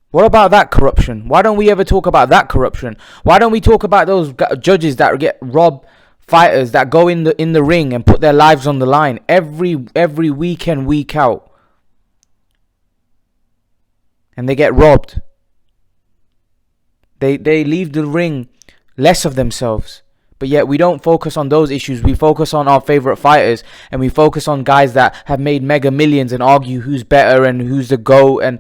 S1: What about that corruption? Why don't we ever talk about that corruption? Why don't we talk about those judges that get robbed, fighters that go in the ring and put their lives on the line every week in, week out, and they get robbed? They leave the ring less of themselves. But yet we don't focus on those issues. We focus on our favorite fighters, and we focus on guys that have made mega millions and argue who's better and who's the GOAT. And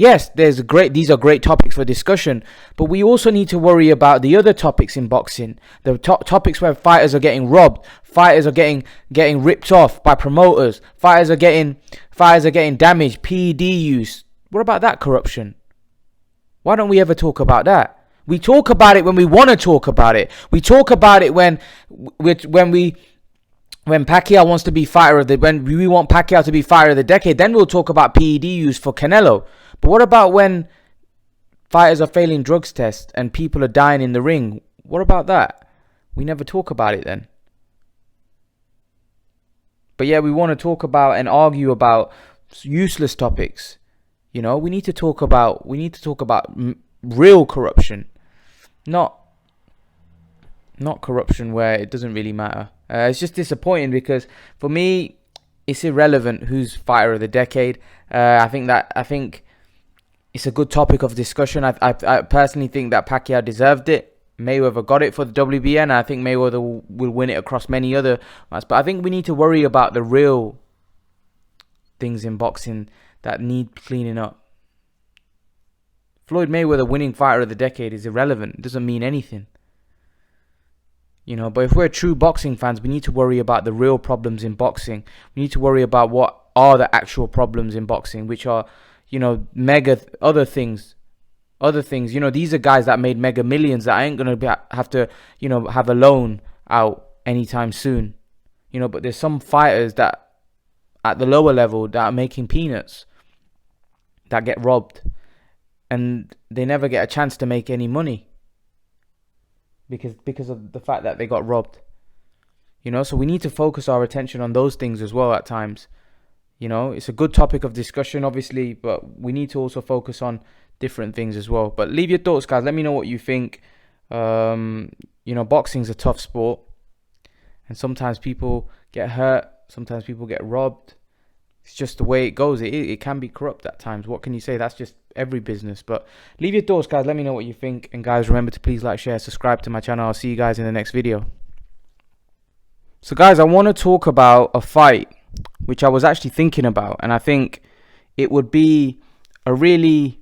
S1: yes, these are great topics for discussion, but we also need to worry about the other topics in boxing. The topics where fighters are getting robbed, fighters are getting ripped off by promoters, fighters are getting damaged, PED use. What about that corruption? Why don't we ever talk about that? We talk about it when we want to talk about it. We talk about it when Pacquiao wants to be fighter of the, when we want Pacquiao to be fighter of the decade, then we'll talk about PED use for Canelo. But what about when fighters are failing drugs tests and people are dying in the ring? What about that? We never talk about it then. But yeah, we want to talk about and argue about useless topics. You know, we need to talk about real corruption, not corruption where it doesn't really matter. It's just disappointing because for me, it's irrelevant who's fighter of the decade. I think it's a good topic of discussion. I personally think that Pacquiao deserved it. Mayweather got it for the WBN. And I think Mayweather will win it across many other fights. But I think we need to worry about the real things in boxing that need cleaning up. Floyd Mayweather winning fighter of the decade is irrelevant. It doesn't mean anything. You know, but if we're true boxing fans, we need to worry about the real problems in boxing. We need to worry about what are the actual problems in boxing, which are, you know, other things. You know, these are guys that made mega millions that ain't going to have to, you know, have a loan out anytime soon. You know, but there's some fighters that at the lower level that are making peanuts, that get robbed, and they never get a chance to make any money because of the fact that they got robbed. You know, so we need to focus our attention on those things as well at times. You know, it's a good topic of discussion, obviously, but we need to also focus on different things as well. But leave your thoughts, guys. Let me know what you think. You know, boxing's a tough sport, and sometimes people get hurt, sometimes people get robbed. It's just the way it goes. It can be corrupt at times. What can you say? That's just every business. But leave your thoughts, guys. Let me know what you think. And guys, remember to please like, share, subscribe to my channel. I'll see you guys in the next video. So guys, I want to talk about a fight which I was actually thinking about, and I think it would be a really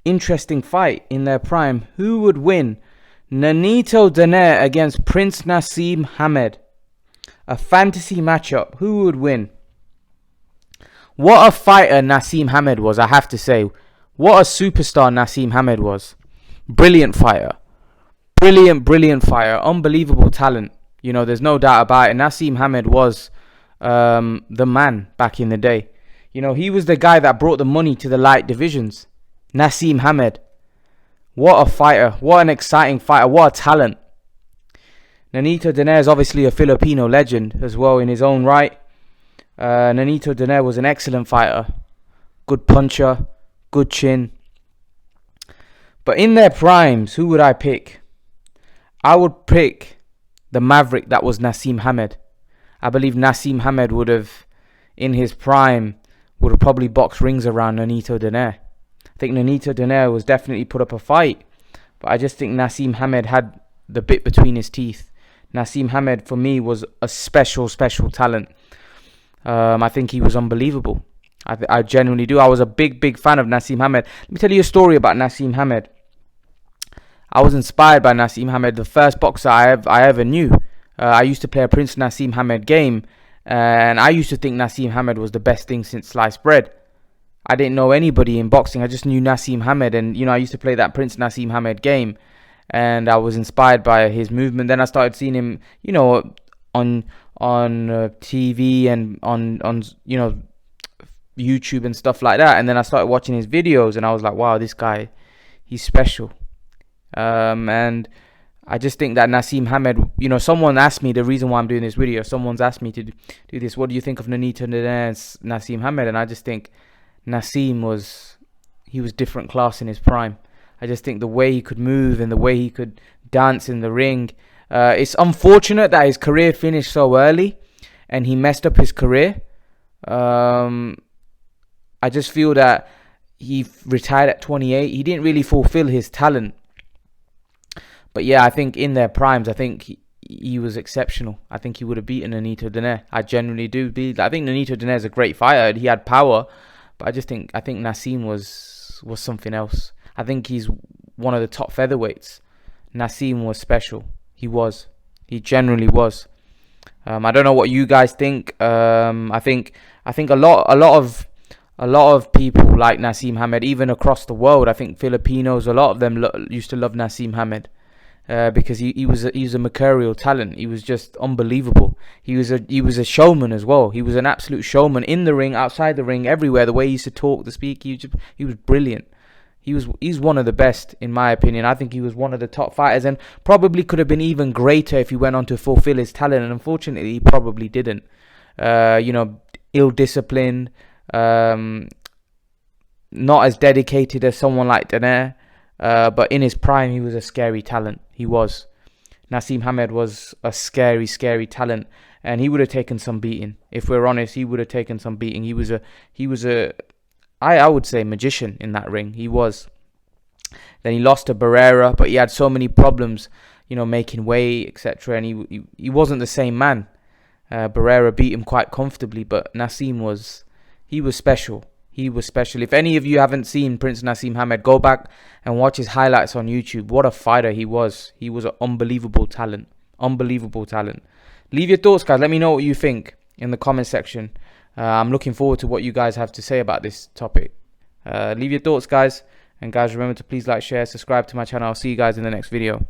S1: interesting fight in their prime. Who would win? Nonito Donaire against Prince Naseem Hamed. A fantasy matchup. Who would win? What a fighter Naseem Hamed was, I have to say. What a superstar Naseem Hamed was. Brilliant fighter. Brilliant fighter. Unbelievable talent. You know, there's no doubt about it. Naseem Hamed was the man back in the day. You know, he was the guy that brought the money to the light divisions. Naseem Hamed. What a fighter. What an exciting fighter. What a talent. Nonito Donaire is obviously a Filipino legend as well in his own right. Nonito Donaire was an excellent fighter. Good puncher. Good chin. But in their primes, who would I pick? I would pick the maverick that was Naseem Hamed. I believe Naseem Hamed would have, in his prime, would have probably boxed rings around Nonito Donaire. I think Nonito Donaire was definitely put up a fight, but I just think Naseem Hamed had the bit between his teeth. Naseem Hamed, for me, was a special talent. I think he was unbelievable. I genuinely do. I was a big fan of Naseem Hamed. Let me tell you a story about Naseem Hamed. I was inspired by Naseem Hamed, the first boxer I ever knew. I used to play a Prince Naseem Hamed game, and I used to think Naseem Hamed was the best thing since sliced bread. I didn't know anybody in boxing. I just knew Naseem Hamed, and you know, I used to play that Prince Naseem Hamed game, and I was inspired by his movement. Then I started seeing him, you know, on TV and on you know, YouTube and stuff like that. And then I started watching his videos, and I was like, wow, this guy, he's special. And I just think that Naseem Hamed, you know, someone asked me, the reason why I'm doing this video, someone's asked me to do this, what do you think of Nonito Donaire and Naseem Hamed? And I just think Naseem was different class in his prime. I just think the way he could move and the way he could dance in the ring. It's unfortunate that his career finished so early and he messed up his career. I just feel that he retired at 28. He didn't really fulfill his talent. But yeah, I think in their primes, I think he was exceptional. I think he would have beaten Nonito Donaire. I genuinely do. I think Nonito Donaire is a great fighter. He had power. But I think Naseem was was something else. I think he's one of the top featherweights. Naseem was special. He generally was. I don't know what you guys think. I think a lot of people like Naseem Hamed, even across the world. I think Filipinos, a lot of them used to love Naseem Hamed because he was a mercurial talent. He was just unbelievable. He was a showman as well. He was an absolute showman in the ring, outside the ring, everywhere. The way he used to talk, the speak, he was brilliant. He's one of the best, in my opinion. I think he was one of the top fighters, and probably could have been even greater if he went on to fulfill his talent. And unfortunately, he probably didn't. Ill-disciplined, not as dedicated as someone like Daenerys. But in his prime, he was a scary talent. He was. Naseem Hamed was a scary, scary talent, and he would have taken some beating. If we're honest, he would have taken some beating. He was a I would say magician in that ring. He was. Then he lost to Barrera, but he had so many problems, making weight, etc. And he wasn't the same man. Barrera beat him quite comfortably, but Naseem was special. He was special. If any of you haven't seen Prince Naseem Hamed, go back and watch his highlights on YouTube. What a fighter he was. He was an unbelievable talent. Unbelievable talent. Leave your thoughts, guys. Let me know what you think in the comment section. I'm looking forward to what you guys have to say about this topic. Leave your thoughts, guys. And guys, remember to please like, share, subscribe to my channel. I'll see you guys in the next video.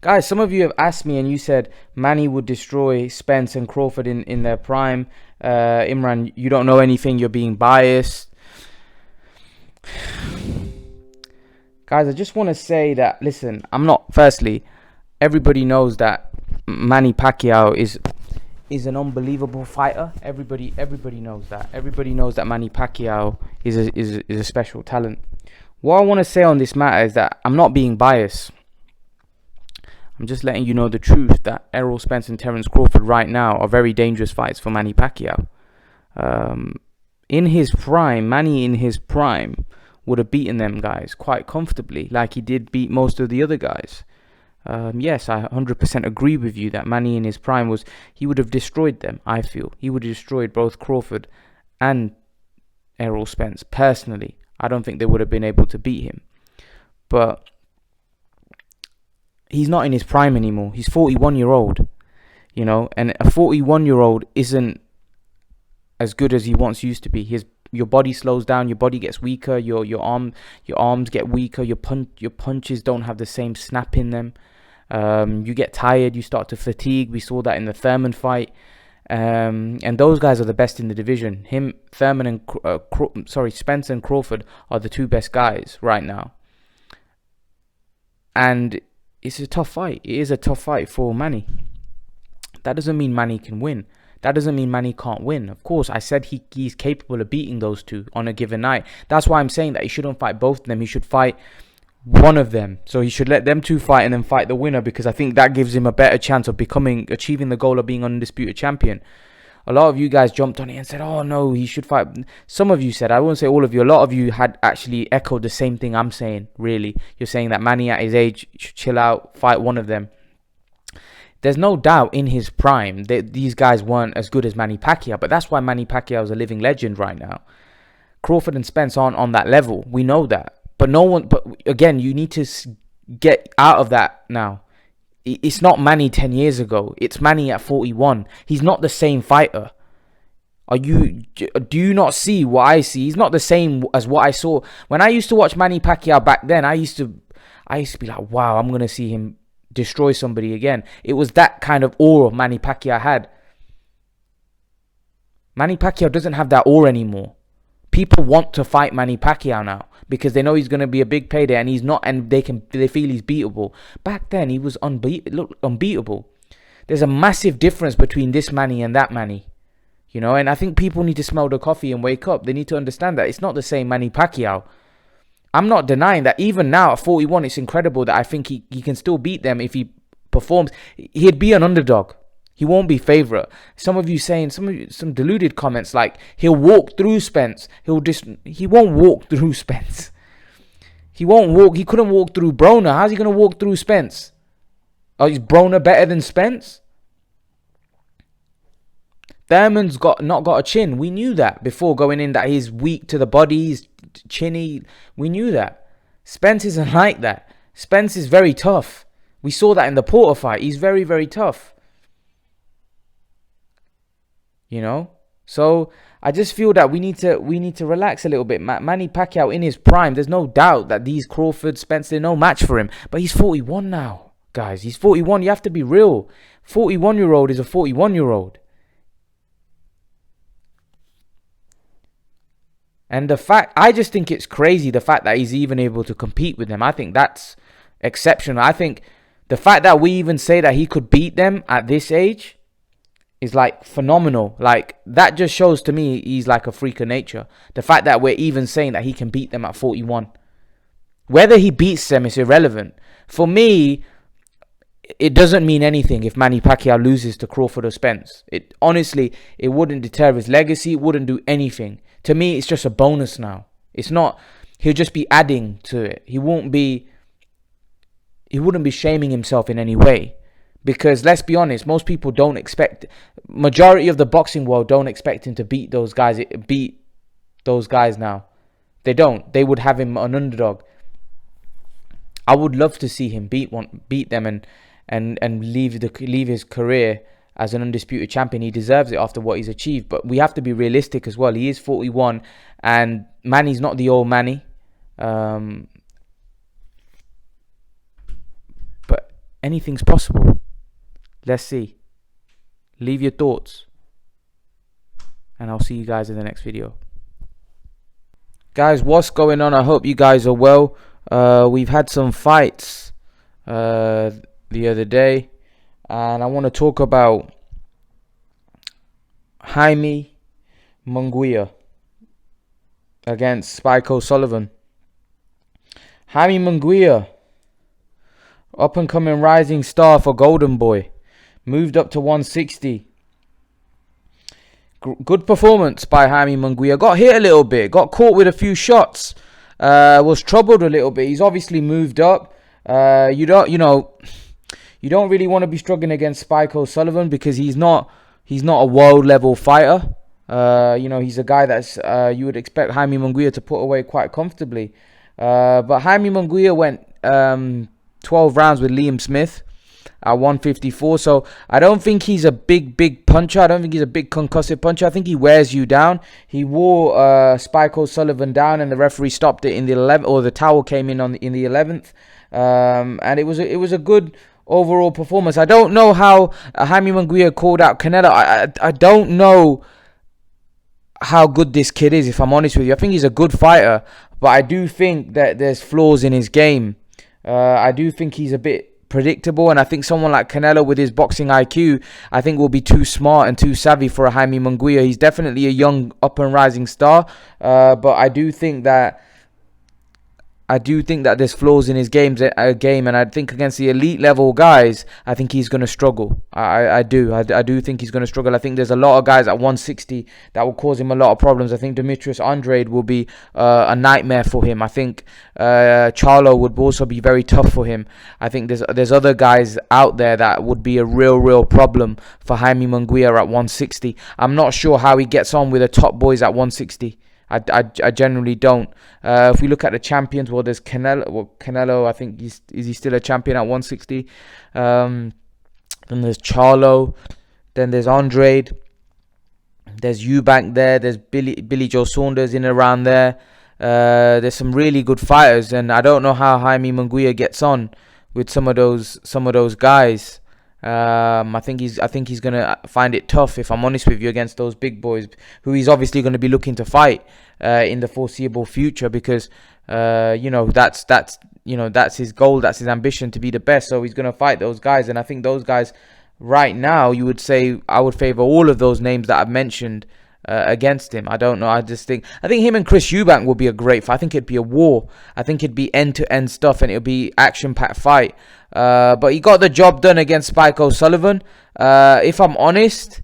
S1: Guys, some of you have asked me and you said Manny would destroy Spence and Crawford in their prime. Imran, you don't know anything. You're being biased. Guys, I just want to say that, listen, firstly, everybody knows that Manny Pacquiao is an unbelievable fighter. Everybody knows that. Everybody knows that Manny Pacquiao is a special talent. What I want to say on this matter is that I'm not being biased. I'm just letting you know the truth that Errol Spence and Terence Crawford right now are very dangerous fights for Manny Pacquiao. In his prime, Manny in his prime would have beaten them guys quite comfortably, like he did beat most of the other guys. Yes, I 100% agree with you that Manny in his prime he would have destroyed them, I feel. He would have destroyed both Crawford and Errol Spence. Personally, I don't think they would have been able to beat him. But he's not in his prime anymore. He's 41-year-old, and a 41-year-old isn't as good as he once used to be. Your body slows down, your body gets weaker, your arms get weaker, your punches don't have the same snap in them. You get tired, you start to fatigue. We saw that in the Thurman fight. And those guys are the best in the division. Thurman and Spence and Crawford are the two best guys right now. And it's a tough fight. It is a tough fight for Manny. That doesn't mean Manny can win. That doesn't mean Manny can't win. Of course, I said he's capable of beating those two on a given night. That's why I'm saying that he shouldn't fight both of them. He should fight one of them. So he should let them two fight and then fight the winner, because I think that gives him a better chance of achieving the goal of being undisputed champion. A lot of you guys jumped on it and said, oh no, he should fight. Some of you said, I won't say all of you, a lot of you had actually echoed the same thing I'm saying, really. You're saying that Manny at his age should chill out, fight one of them. There's no doubt in his prime that these guys weren't as good as Manny Pacquiao, but that's why Manny Pacquiao is a living legend right now. Crawford and Spence aren't on that level. We know that. But again, you need to get out of that now. It's not Manny 10 years ago. It's Manny at 41. He's not the same fighter. Do you not see what I see? He's not the same as what I saw. When I used to watch Manny Pacquiao back then, I used to be like, wow, I'm going to see him destroy somebody again. It was that kind of aura Manny Pacquiao had. Manny Pacquiao doesn't have that aura anymore. People want to fight Manny Pacquiao now because they know he's going to be a big payday, and he's not, and they feel he's beatable. Back then, he was unbeatable. There's a massive difference between this Manny and that Manny, and I think people need to smell the coffee and wake up. They need to understand that it's not the same Manny Pacquiao. I'm not denying that even now at 41, it's incredible that I think he can still beat them if he performs. He'd be an underdog. He won't be favourite. Some of you saying some deluded comments like he'll walk through Spence. He won't walk through Spence. He couldn't walk through Broner. How's he going to walk through Spence? Oh, is Broner better than Spence? Thurman's not got a chin. We knew that before going in, that he's weak to the body. He's chinny. We knew that. Spence isn't like that. Spence is very tough. We saw that in the Porter fight. He's very, very tough. You know? So I just feel that we need to relax a little bit. Manny Pacquiao in his prime, there's no doubt that these Crawford, Spence, they're no match for him. But he's 41 now, guys. He's 41. You have to be real. 41-year-old is a 41-year-old. And the fact, I just think it's crazy, the fact that he's even able to compete with them. I think that's exceptional. I think the fact that we even say that he could beat them at this age is like phenomenal. Like, that just shows to me he's like a freak of nature. The fact that we're even saying that he can beat them at 41. Whether he beats them is irrelevant. For me, it doesn't mean anything if Manny Pacquiao loses to Crawford or Spence. Honestly, it wouldn't deter his legacy. It wouldn't do anything. To me, it's just a bonus now. It's not. He'll just be adding to it. He wouldn't be shaming himself in any way. Because let's be honest, most people don't expect. Majority of the boxing world don't expect him to beat those guys. Now. They don't. They would have him an underdog. I would love to see him beat them and leave his career as an undisputed champion. He deserves it after what he's achieved. But we have to be realistic as well. He is 41, and Manny's not the old Manny. But anything's possible. Let's see. Leave your thoughts, and I'll see you guys in the next video. Guys, what's going on? I hope you guys are well. We've had some fights the other day, and I want to talk about Jaime Munguia against Sullivan. Jaime Munguia, up and coming rising star for Golden Boy, moved up to 160. Good performance by Jaime Munguia. Got hit a little bit, got caught with a few shots, was troubled a little bit. He's obviously moved up. You don't really want to be struggling against Sullivan because he's not a world level fighter. He's a guy that's you would expect Jaime Munguia to put away quite comfortably. But Jaime Munguia went 12 rounds with Liam Smith at 154. So I don't think he's a big puncher. I don't think he's a big concussive puncher. I think he wears you down. He wore Sullivan down, and the referee stopped it in the 11th, or the towel came in in the 11th. And it was a good overall performance. I don't know how Jaime Munguia called out Canelo. I don't know how good this kid is, if I'm honest with you. I think he's a good fighter, but I do think that there's flaws in his game. I do think he's a bit predictable, and I think someone like Canelo with his boxing IQ, I think will be too smart and too savvy for a Jaime Munguia. He's definitely a young up and rising star, but I do think that there's flaws in his game, and I think against the elite level guys, I think he's going to struggle. I do think he's going to struggle. I think there's a lot of guys at 160 that will cause him a lot of problems. I think Demetrius Andrade will be a nightmare for him. I think Charlo would also be very tough for him. I think there's other guys out there that would be a real problem for Jaime Munguia at 160. I'm not sure how he gets on with the top boys at 160. I generally don't. If we look at the champions, well, there's Canelo. Well, Canelo, I think is he still a champion at 160? Then there's Charlo. Then there's Andrade. There's Eubank there. There's Billy Joe Saunders in and around there. There's some really good fighters, and I don't know how Jaime Munguia gets on with some of those guys. I think he's gonna find it tough, if I'm honest with you, against those big boys who he's obviously going to be looking to fight in the foreseeable future, because that's his goal, that's his ambition, to be the best. So he's going to fight those guys, and I think those guys right now, you would say I would favor all of those names that I've mentioned against him. I don't know. I think him and Chris Eubank will be a great fight. I think it'd be a war. I think it'd be end-to-end stuff, and it'll be action-packed fight. But he got the job done against Sullivan. If I'm honest,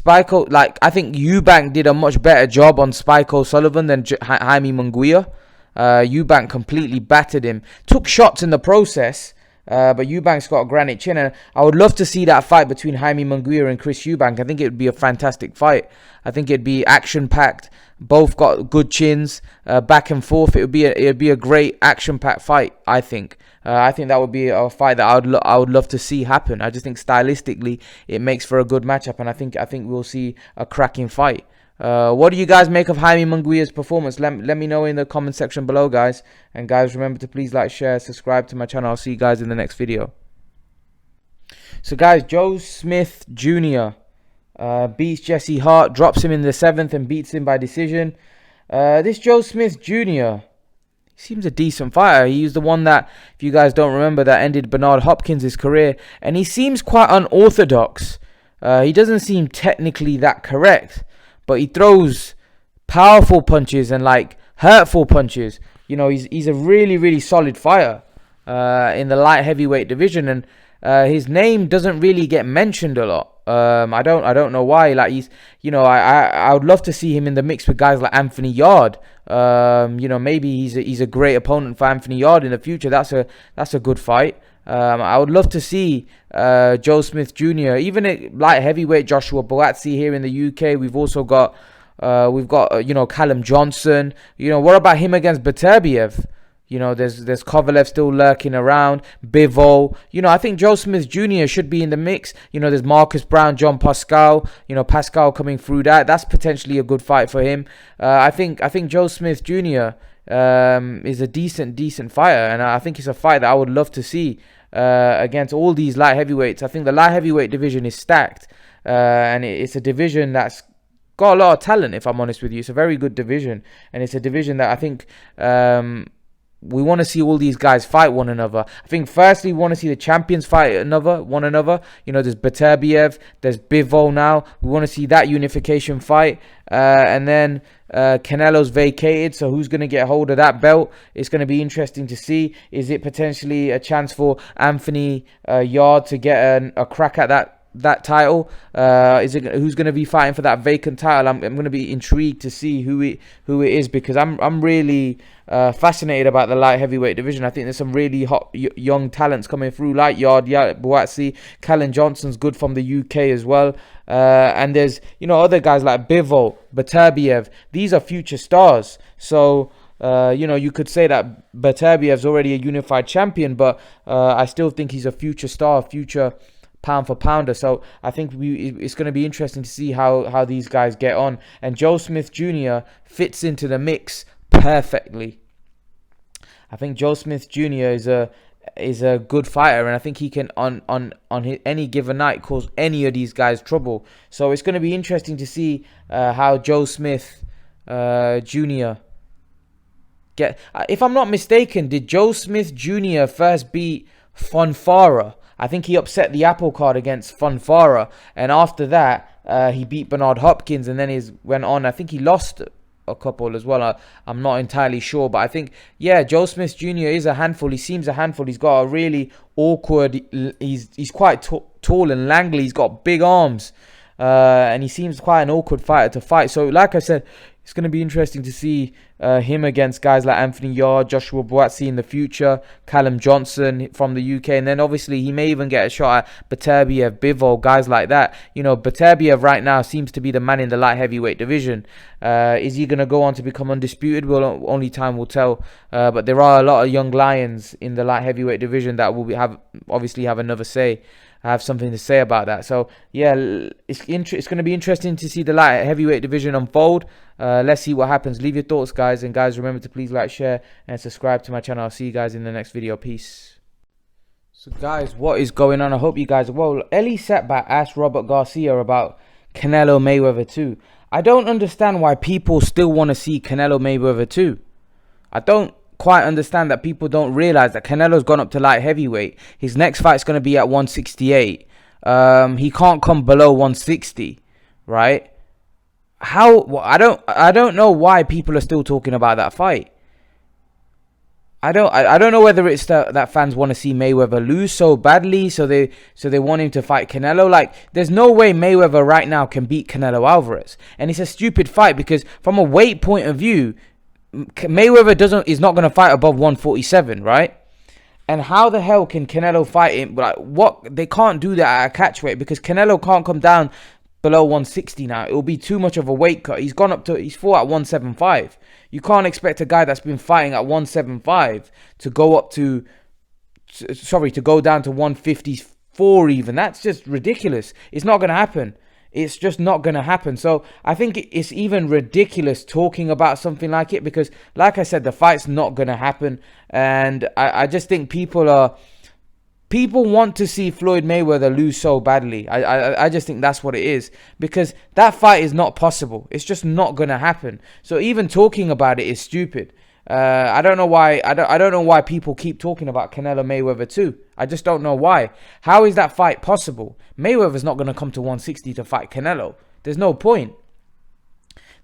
S1: I think Eubank did a much better job on Sullivan than Jaime Munguia. Eubank completely battered him. Took shots in the process, But Eubank's got a granite chin, and I would love to see that fight between Jaime Munguia and Chris Eubank. I think it would be a fantastic fight. I think it'd be action-packed. Both got good chins, back and forth. It'd be a great action-packed fight, I think. I think that would be a fight that I would love to see happen. I just think stylistically it makes for a good matchup, and I think we'll see a cracking fight. What do you guys make of Jaime Munguia's performance? Let me know in the comment section below, guys. And guys, remember to please like, share, subscribe to my channel. I'll see you guys in the next video. So guys, Joe Smith Jr. Beats Jesse Hart, drops him in the 7th and beats him by decision. This Joe Smith Jr. seems a decent fighter. He's the one that, if you guys don't remember, that ended Bernard Hopkins' career. And he seems quite unorthodox. He doesn't seem technically that correct, but he throws powerful punches and like hurtful punches. You know, he's a really, really solid fighter in the light heavyweight division, and his name doesn't really get mentioned a lot. I don't know why. Like, he's, you know, I would love to see him in the mix with guys like Anthony Yard. You know, maybe he's a great opponent for Anthony Yard in the future. That's a good fight. I would love to see Joe Smith Jr. even at light heavyweight Joshua Bwaa here in the UK. We've also got you know, Callum Johnson. You know, what about him against Beterbiev? You know, there's Kovalev still lurking around, Bivol. You know, I think Joe Smith Jr. should be in the mix. You know, there's Marcus Brown, John Pascal. You know, Pascal coming through that. That's potentially a good fight for him. I think Joe Smith Jr. Is a decent fighter, and I think it's a fight that I would love to see against all these light heavyweights. I think the light heavyweight division is stacked, and it's a division that's got a lot of talent, if I'm honest with you. It's a very good division, and it's a division that I think we want to see all these guys fight one another. I think firstly we want to see the champions fight one another. You know, there's Beterbiev, there's Bivol now. We want to see that unification fight, and then Canelo's vacated, so who's going to get hold of that belt? It's going to be interesting to see. Is it potentially a chance for Anthony Yard to get a crack at that title? Who's going to be fighting for that vacant title? I'm going to be intrigued to see who it is, because I'm really fascinated about the light heavyweight division. I think there's some really hot young talents coming through, like Yard, Bwaa, Callum Johnson's good from the UK as well, and there's, you know, other guys like Bivol, Beterbiev. These are future stars. So you know, you could say that Beterbiev's already a unified champion, but I still think he's a future star, future pound for pounder. So I think it's going to be interesting to see how these guys get on. And Joe Smith Jr. fits into the mix perfectly. I think Joe Smith Jr. is a good fighter, and I think he can on any given night cause any of these guys trouble. So it's going to be interesting to see how Joe Smith Jr. get. If I'm not mistaken, did Joe Smith Jr. first beat Fonfara? I think he upset the apple card against Fonfara, and after that he beat Bernard Hopkins, and then went on. I think he lost a couple as well. I'm not entirely sure, but I think, yeah, Joe Smith Jr. is a handful. He seems a handful. He's got a really awkward. He's quite tall and langly. He's got big arms, and he seems quite an awkward fighter to fight. So, like I said, it's going to be interesting to see him against guys like Anthony Yard, Joshua Bwaa in the future, Callum Johnson from the UK, and then obviously he may even get a shot at Beterbiev, Bivol, guys like that. You know, Beterbiev right now seems to be the man in the light heavyweight division. Is he going to go on to become undisputed? Well, only time will tell. But there are a lot of young lions in the light heavyweight division that will obviously have another say. I have something to say about that. So yeah, it's going to be interesting to see the light heavyweight division unfold. Let's see what happens. Leave your thoughts, guys, and guys, remember to please like, share, and subscribe to my channel. I'll see you guys in the next video. Peace. So guys, what is going on? I hope you guys are well. Ellie Setback asked Robert Garcia about Canelo Mayweather 2. I don't understand why people still want to see Canelo Mayweather 2. I don't quite understand that people don't realize that Canelo's gone up to light heavyweight. His next fight's going to be at 168. He can't come below 160, right? I don't know why people are still talking about that fight. I don't know whether it's that fans want to see Mayweather lose so badly, so they want him to fight Canelo. Like, there's no way Mayweather right now can beat Canelo Alvarez, and it's a stupid fight because from a weight point of view, Mayweather is not going to fight above 147, right? And how the hell can Canelo fight him? Like, what? They can't do that at a catch weight because Canelo can't come down below 160 now. It will be too much of a weight cut. He's fought at 175. You can't expect a guy that's been fighting at 175 to go down to 154 even. That's just ridiculous. It's not going to happen. It's just not going to happen. So I think it's even ridiculous talking about something like it because, like I said, the fight's not going to happen. And I just think people want to see Floyd Mayweather lose so badly. I just think that's what it is because that fight is not possible. It's just not going to happen. So even talking about it is stupid. I don't know why. I don't know why people keep talking about Canelo Mayweather too. I just don't know why. How is that fight possible? Mayweather's not going to come to 160 to fight Canelo. There's no point.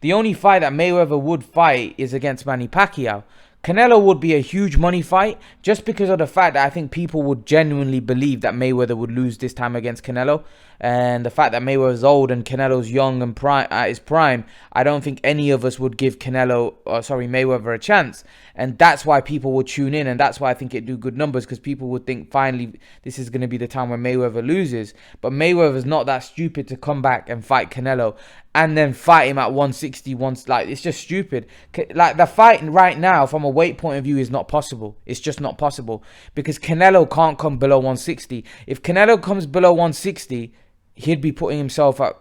S1: The only fight that Mayweather would fight is against Manny Pacquiao. Canelo would be a huge money fight just because of the fact that I think people would genuinely believe that Mayweather would lose this time against Canelo. And the fact that Mayweather's old and Canelo's young and at his prime, I don't think any of us would give Mayweather a chance. And that's why people would tune in. And that's why I think it'd do good numbers because people would think finally this is going to be the time when Mayweather loses. But Mayweather's not that stupid to come back and fight Canelo and then fight him at 160 once. Like, it's just stupid. Like, the fight right now from a weight point of view is not possible. It's just not possible because Canelo can't come below 160. If Canelo comes below 160, he'd be putting himself at,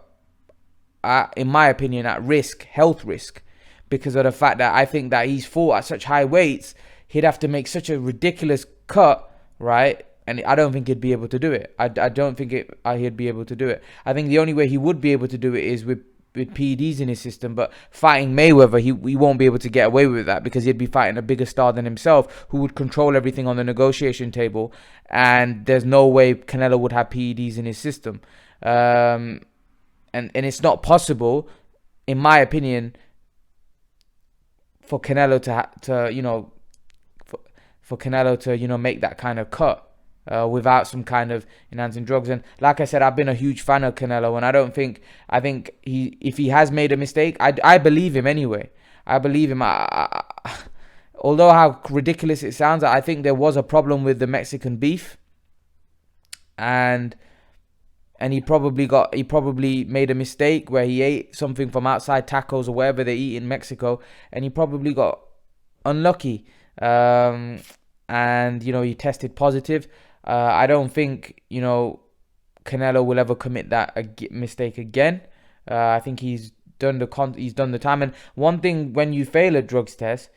S1: in my opinion, at risk, health risk, because of the fact that I think that he's fought at such high weights, he'd have to make such a ridiculous cut, right? And I don't think he'd be able to do it. I don't think he'd be able to do it. I think the only way he would be able to do it is with PEDs in his system. But fighting Mayweather, he won't be able to get away with that because he'd be fighting a bigger star than himself who would control everything on the negotiation table. And there's no way Canelo would have PEDs in his system. And it's not possible, in my opinion, for Canelo to make that kind of cut without some kind of enhancing drugs. And like I said, I've been a huge fan of Canelo, and I think if he has made a mistake, I believe him anyway. I believe him. Although how ridiculous it sounds, I think there was a problem with the Mexican beef, and he probably made a mistake where he ate something from outside, tacos or whatever they eat in Mexico, and he probably got unlucky. And he tested positive. I don't think Canelo will ever commit that mistake again. I think he's done the time. And one thing, when you fail a drugs test,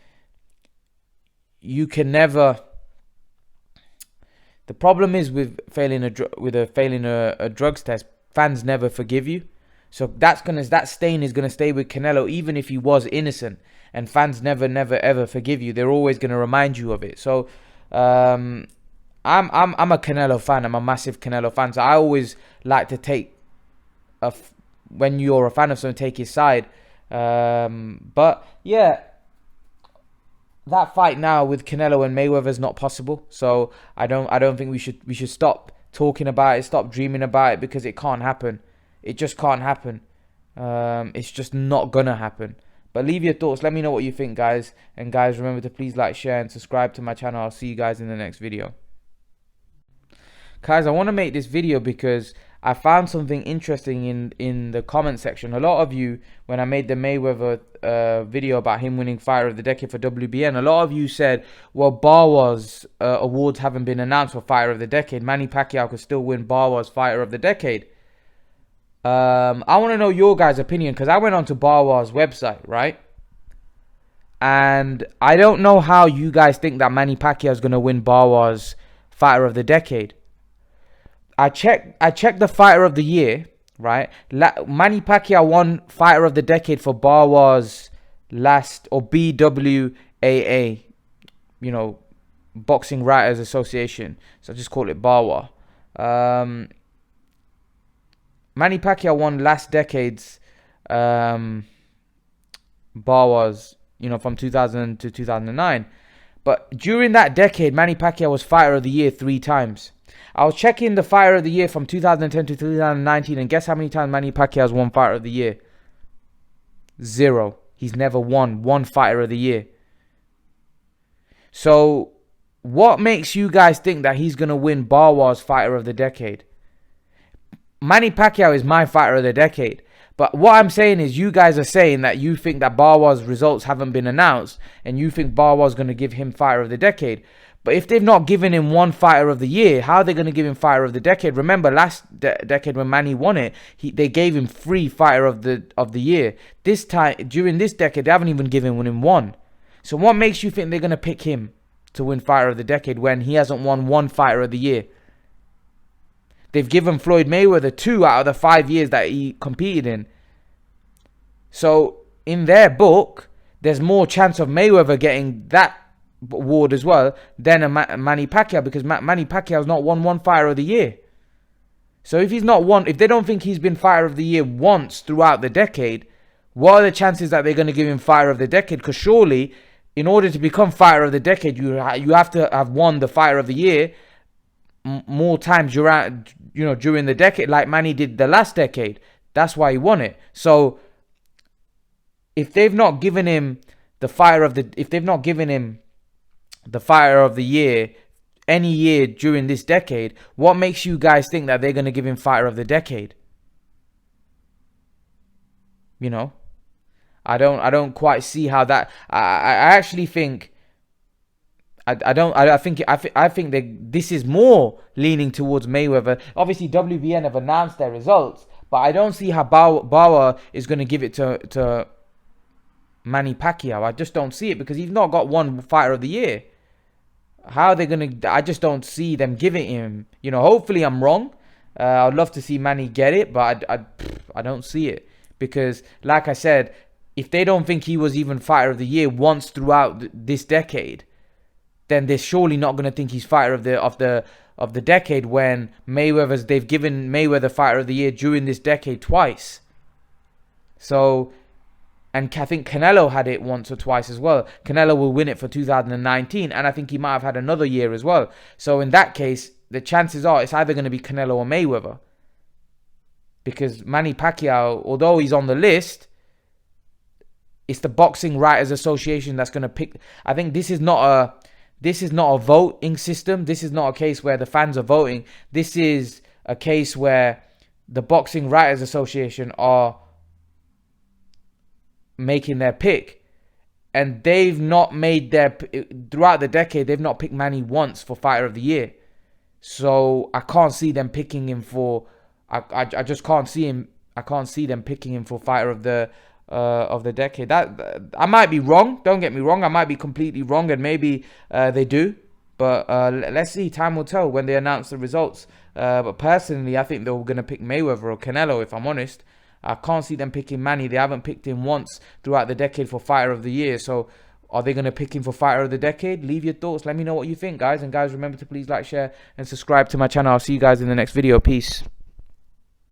S1: you can never. The problem is with failing a drugs test, fans never forgive you. So that stain is gonna stay with Canelo even if he was innocent, and fans never ever forgive you. They're always gonna remind you of it. So I'm a Canelo fan. I'm a massive Canelo fan. So I always like to take when you're a fan of someone, take his side. But yeah. That fight now with Canelo and Mayweather is not possible. So I don't think we should stop talking about it, stop dreaming about it, because it can't happen. It just can't happen. It's just not gonna happen. But leave your thoughts. Let me know what you think, guys. And guys, remember to please like, share, and subscribe to my channel. I'll see you guys in the next video. Guys, I want to make this video because I found something interesting in the comment section. A lot of you, when I made the Mayweather video about him winning Fighter of the Decade for WBN, a lot of you said, well, Bwaa's awards haven't been announced for Fighter of the Decade. Manny Pacquiao could still win Bwaa's Fighter of the Decade. I want to know your guys' opinion, because I went onto Bwaa's website, right? And I don't know how you guys think that Manny Pacquiao is going to win Bwaa's Fighter of the Decade. I checked the Fighter of the Year, right? Manny Pacquiao won Fighter of the Decade for Bwaa's BWAA, Boxing Writers Association. So I just call it Bwaa. Manny Pacquiao won last decade's Bwaa's, from 2000 to 2009. But during that decade, Manny Pacquiao was Fighter of the Year 3 times. I was checking the Fighter of the Year from 2010 to 2019, and guess how many times Manny Pacquiao's won Fighter of the Year? 0. He's never won one Fighter of the Year. So what makes you guys think that he's going to win Bwaa's Fighter of the Decade? Manny Pacquiao is my Fighter of the Decade. But what I'm saying is, you guys are saying that you think that Bwaa's results haven't been announced, and you think Bwaa's going to give him Fighter of the Decade. But if they've not given him one Fighter of the Year, how are they going to give him Fighter of the Decade? Remember, last decade when Manny won it, they gave him 3 Fighter of the Year. This time, during this decade, they haven't even given him one. So what makes you think they're going to pick him to win Fighter of the Decade when he hasn't won one Fighter of the Year? They've given Floyd Mayweather 2 out of the 5 years that he competed in. So in their book, there's more chance of Mayweather getting that award as well than a Manny Pacquiao, because Manny Pacquiao's not won one Fighter of the Year. So if he's not won, if they don't think he's been Fighter of the Year once throughout the decade, what are the chances that they're going to give him Fighter of the Decade? Because surely, in order to become Fighter of the Decade, you have to have won the Fighter of the Year more times during the decade, like Manny did the last decade. That's why he won it. So if they've not given him the Fighter of the Year any year during this decade, what makes you guys think that they're going to give him Fighter of the Decade? You know, I don't quite see how that. I actually think. I think that this is more leaning towards Mayweather. Obviously, WBN have announced their results, but I don't see how Bwaa is going to give it to Manny Pacquiao. I just don't see it, because he's not got one Fighter of the Year. How are they going to... I just don't see them giving him... hopefully I'm wrong. I'd love to see Manny get it, but I don't see it. Because, like I said, if they don't think he was even Fighter of the Year once throughout this decade, then they're surely not going to think he's Fighter of the decade when they've given Mayweather Fighter of the Year during this decade twice. So... And I think Canelo had it once or twice as well. Canelo will win it for 2019. And I think he might have had another year as well. So in that case, the chances are it's either going to be Canelo or Mayweather. Because Manny Pacquiao, although he's on the list, it's the Boxing Writers Association that's going to pick. I think this is not a voting system. This is not a case where the fans are voting. This is a case where the Boxing Writers Association are making their pick, and they've not made throughout the decade, they've not picked Manny once for Fighter of the Year. So I can't see them picking him for I just can't see him. I can't see them picking him for Fighter of the decade. That I might be wrong, don't get me wrong, I might be completely wrong, and maybe they do, but let's see, time will tell when they announce the results. But personally, I think they're going to pick Mayweather or Canelo, if I'm honest. I can't see them picking Manny. They haven't picked him once throughout the decade for Fighter of the Year. So are they going to pick him for Fighter of the Decade? Leave your thoughts. Let me know what you think, guys. And guys, remember to please like, share, and subscribe to my channel. I'll see you guys in the next video. Peace.